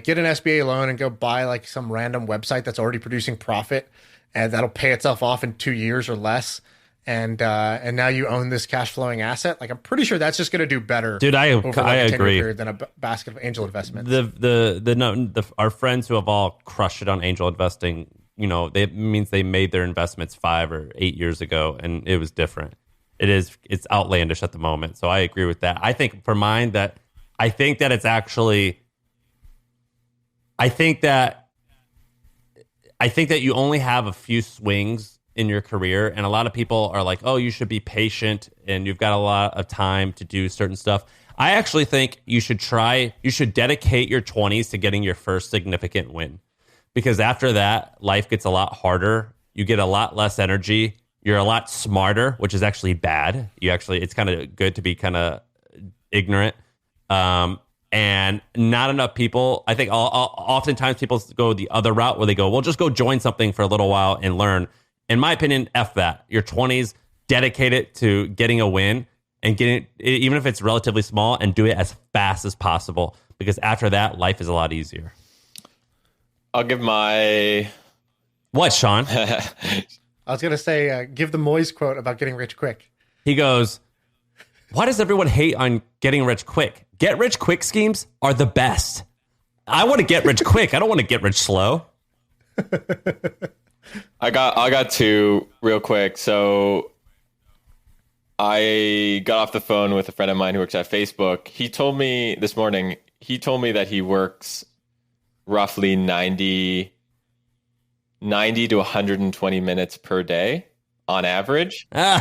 get an SBA loan and go buy like some random website that's already producing profit and that'll pay itself off in 2 years or less. And now you own this cash flowing asset. Like I'm pretty sure that's just going to do better. Dude, I agree. Than a basket of angel investments. Our friends who have all crushed it on angel investing, it means they made their investments 5 or 8 years ago, and it was different. It's outlandish at the moment. So I agree with that. I think for mine I think that you only have a few swings in your career, and a lot of people are like, oh, you should be patient and you've got a lot of time to do certain stuff. I actually think you should dedicate your 20s to getting your first significant win, because after that, life gets a lot harder. You get a lot less energy. You're a lot smarter, which is actually bad. It's kind of good to be kind of ignorant. And not enough people, I think oftentimes people go the other route where they go, well, just go join something for a little while and learn. In my opinion, F that. Your 20s, dedicate it to getting a win and getting, even if it's relatively small, and do it as fast as possible. because after that, life is a lot easier. I'll give my... What, Shaan? I was going to say, give the Moyes quote about getting rich quick. He goes, why does everyone hate on getting rich quick? Get rich quick schemes are the best. I want to get rich quick. I don't want to get rich slow. I got two real quick. So I got off the phone with a friend of mine who works at Facebook. He told me this morning, that he works roughly 90 to 120 minutes per day on average. I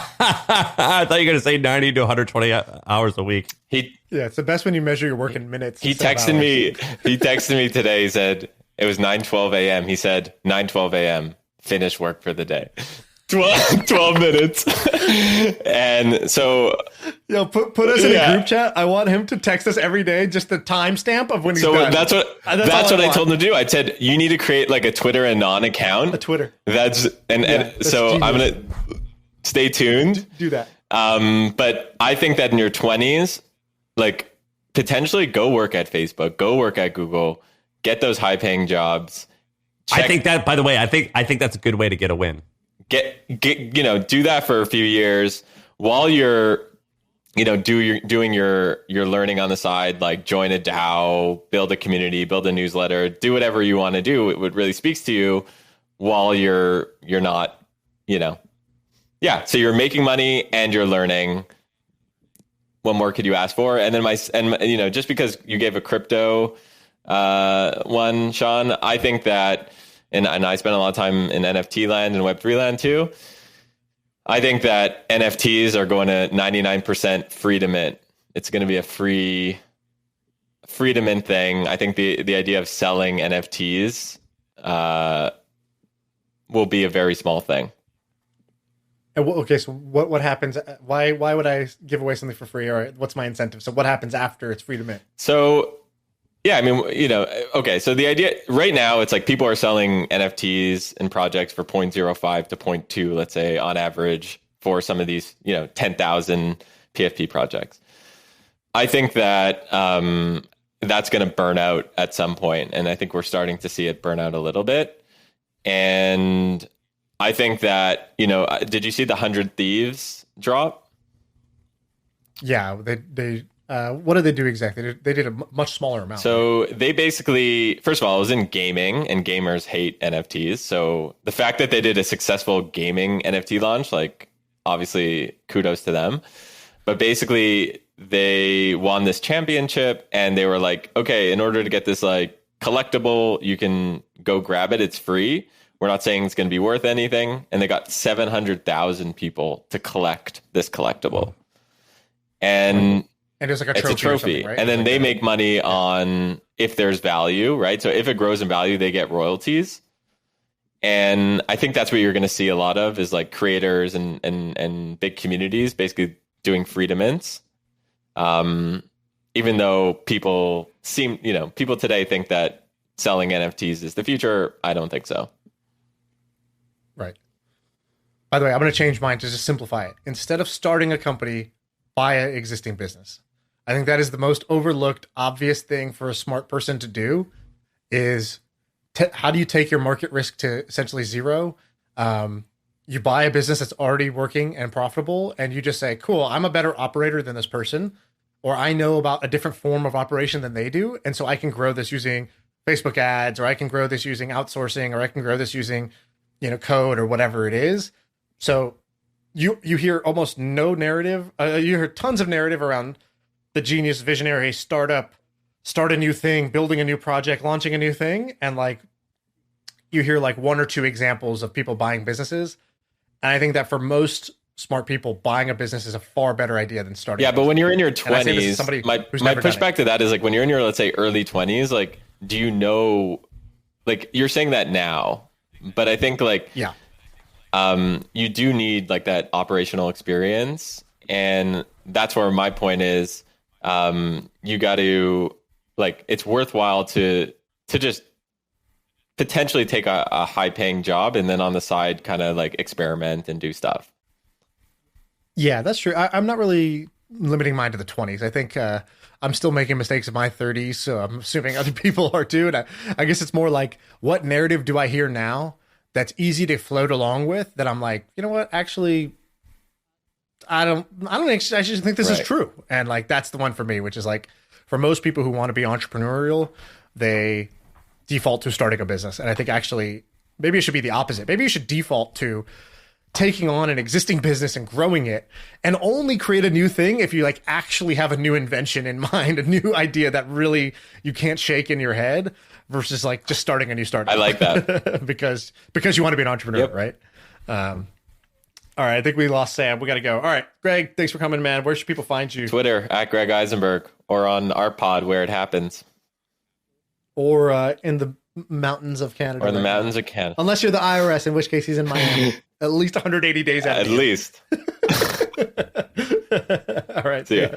thought you were going to say 90 to 120 hours a week. It's the best when you measure your work in minutes. He texted me today. He said it was 9:12 a.m. He said 9:12 a.m. finish work for the day. 12 minutes. And so put us in a group chat. I want him to text us every day, just the timestamp of when he's done. That's what I told him to do. I said you need to create like a Twitter Anon account. A Twitter. That's so genius. I'm gonna stay tuned. Do that. But I think that in your 20s, like potentially go work at Facebook, go work at Google, get those high paying jobs. I think that, by the way, I think that's a good way to get a win. Do that for a few years while you're, doing your learning on the side, like join a DAO, build a community, build a newsletter, do whatever you want to do. It would really speaks to you while you're not, so you're making money and you're learning. What more could you ask for? And then just because you gave a crypto one, Shaan, I think that, and I spent a lot of time in NFT land and Web3 land too. I think that NFTs are going to 99% free to mint. It's going to be a free to mint thing. I think the idea of selling NFTs will be a very small thing. Okay, so what happens? Why would I give away something for free? Or what's my incentive? So what happens after it's free to mint? So, yeah, I mean, okay. So the idea right now, it's like people are selling NFTs and projects for 0.05 to 0.2, let's say, on average for some of these, 10,000 PFP projects. I think that that's going to burn out at some point, and I think we're starting to see it burn out a little bit. And I think that, did you see the 100 Thieves drop? Yeah, they what did they do exactly? They did a much smaller amount. So they basically, first of all, it was in gaming, and gamers hate NFTs. So the fact that they did a successful gaming NFT launch, like obviously kudos to them. But basically they won this championship and they were like, okay, in order to get this like collectible, you can go grab it. It's free. We're not saying it's going to be worth anything. And they got 700,000 people to collect this collectible. And it was like it's a trophy. Right? And then they make money on if there's value, right? So if it grows in value, they get royalties. And I think that's what you're going to see a lot of is like creators and big communities basically doing free to mints. Even though people today think that selling NFTs is the future, I don't think so. Right. By the way, I'm going to change mine to just simplify it. Instead of starting a company, buy an existing business. I think that is the most overlooked, obvious thing for a smart person to do is how do you take your market risk to essentially zero? You buy a business that's already working and profitable, and you just say, cool, I'm a better operator than this person, or I know about a different form of operation than they do, and so I can grow this using Facebook ads, or I can grow this using outsourcing, or I can grow this using code or whatever it is. So you hear almost no narrative. You hear tons of narrative around the genius visionary startup, start a new thing, building a new project, launching a new thing. And like, you hear like one or two examples of people buying businesses. And I think that for most smart people, buying a business is a far better idea than starting. Yeah, but when you're in your 20s, my pushback to that is like when you're in your, let's say, early 20s, like, do you know, like you're saying that now, but I think like, yeah, you do need like that operational experience. And that's where my point is, you got to like, it's worthwhile to just potentially take a high paying job and then on the side kind of like experiment and do stuff. Yeah, that's true. I'm not really limiting mine to the 20s. I think I'm still making mistakes in my 30s, so I'm assuming other people are too. And I guess it's more like, what narrative do I hear now that's easy to float along with, that I'm like, you know what, actually, I don't actually think this is true. And like, that's the one for me, which is like, for most people who want to be entrepreneurial, they default to starting a business. And I think actually, maybe it should be the opposite. Maybe you should default to taking on an existing business and growing it, and only create a new thing if you like actually have a new invention in mind, a new idea that really you can't shake in your head, versus like just starting a new startup. I like that. because you want to be an entrepreneur, right? All right, I think we lost Sam. We got to go. All right, Greg, thanks for coming, man. Where should people find you? Twitter at Greg Isenberg, or on our pod where it happens. Or in the mountains of Canada. Or in the mountains of Canada. Unless you're the IRS, in which case he's in Miami. At least 180 days out. At least. All right. See ya.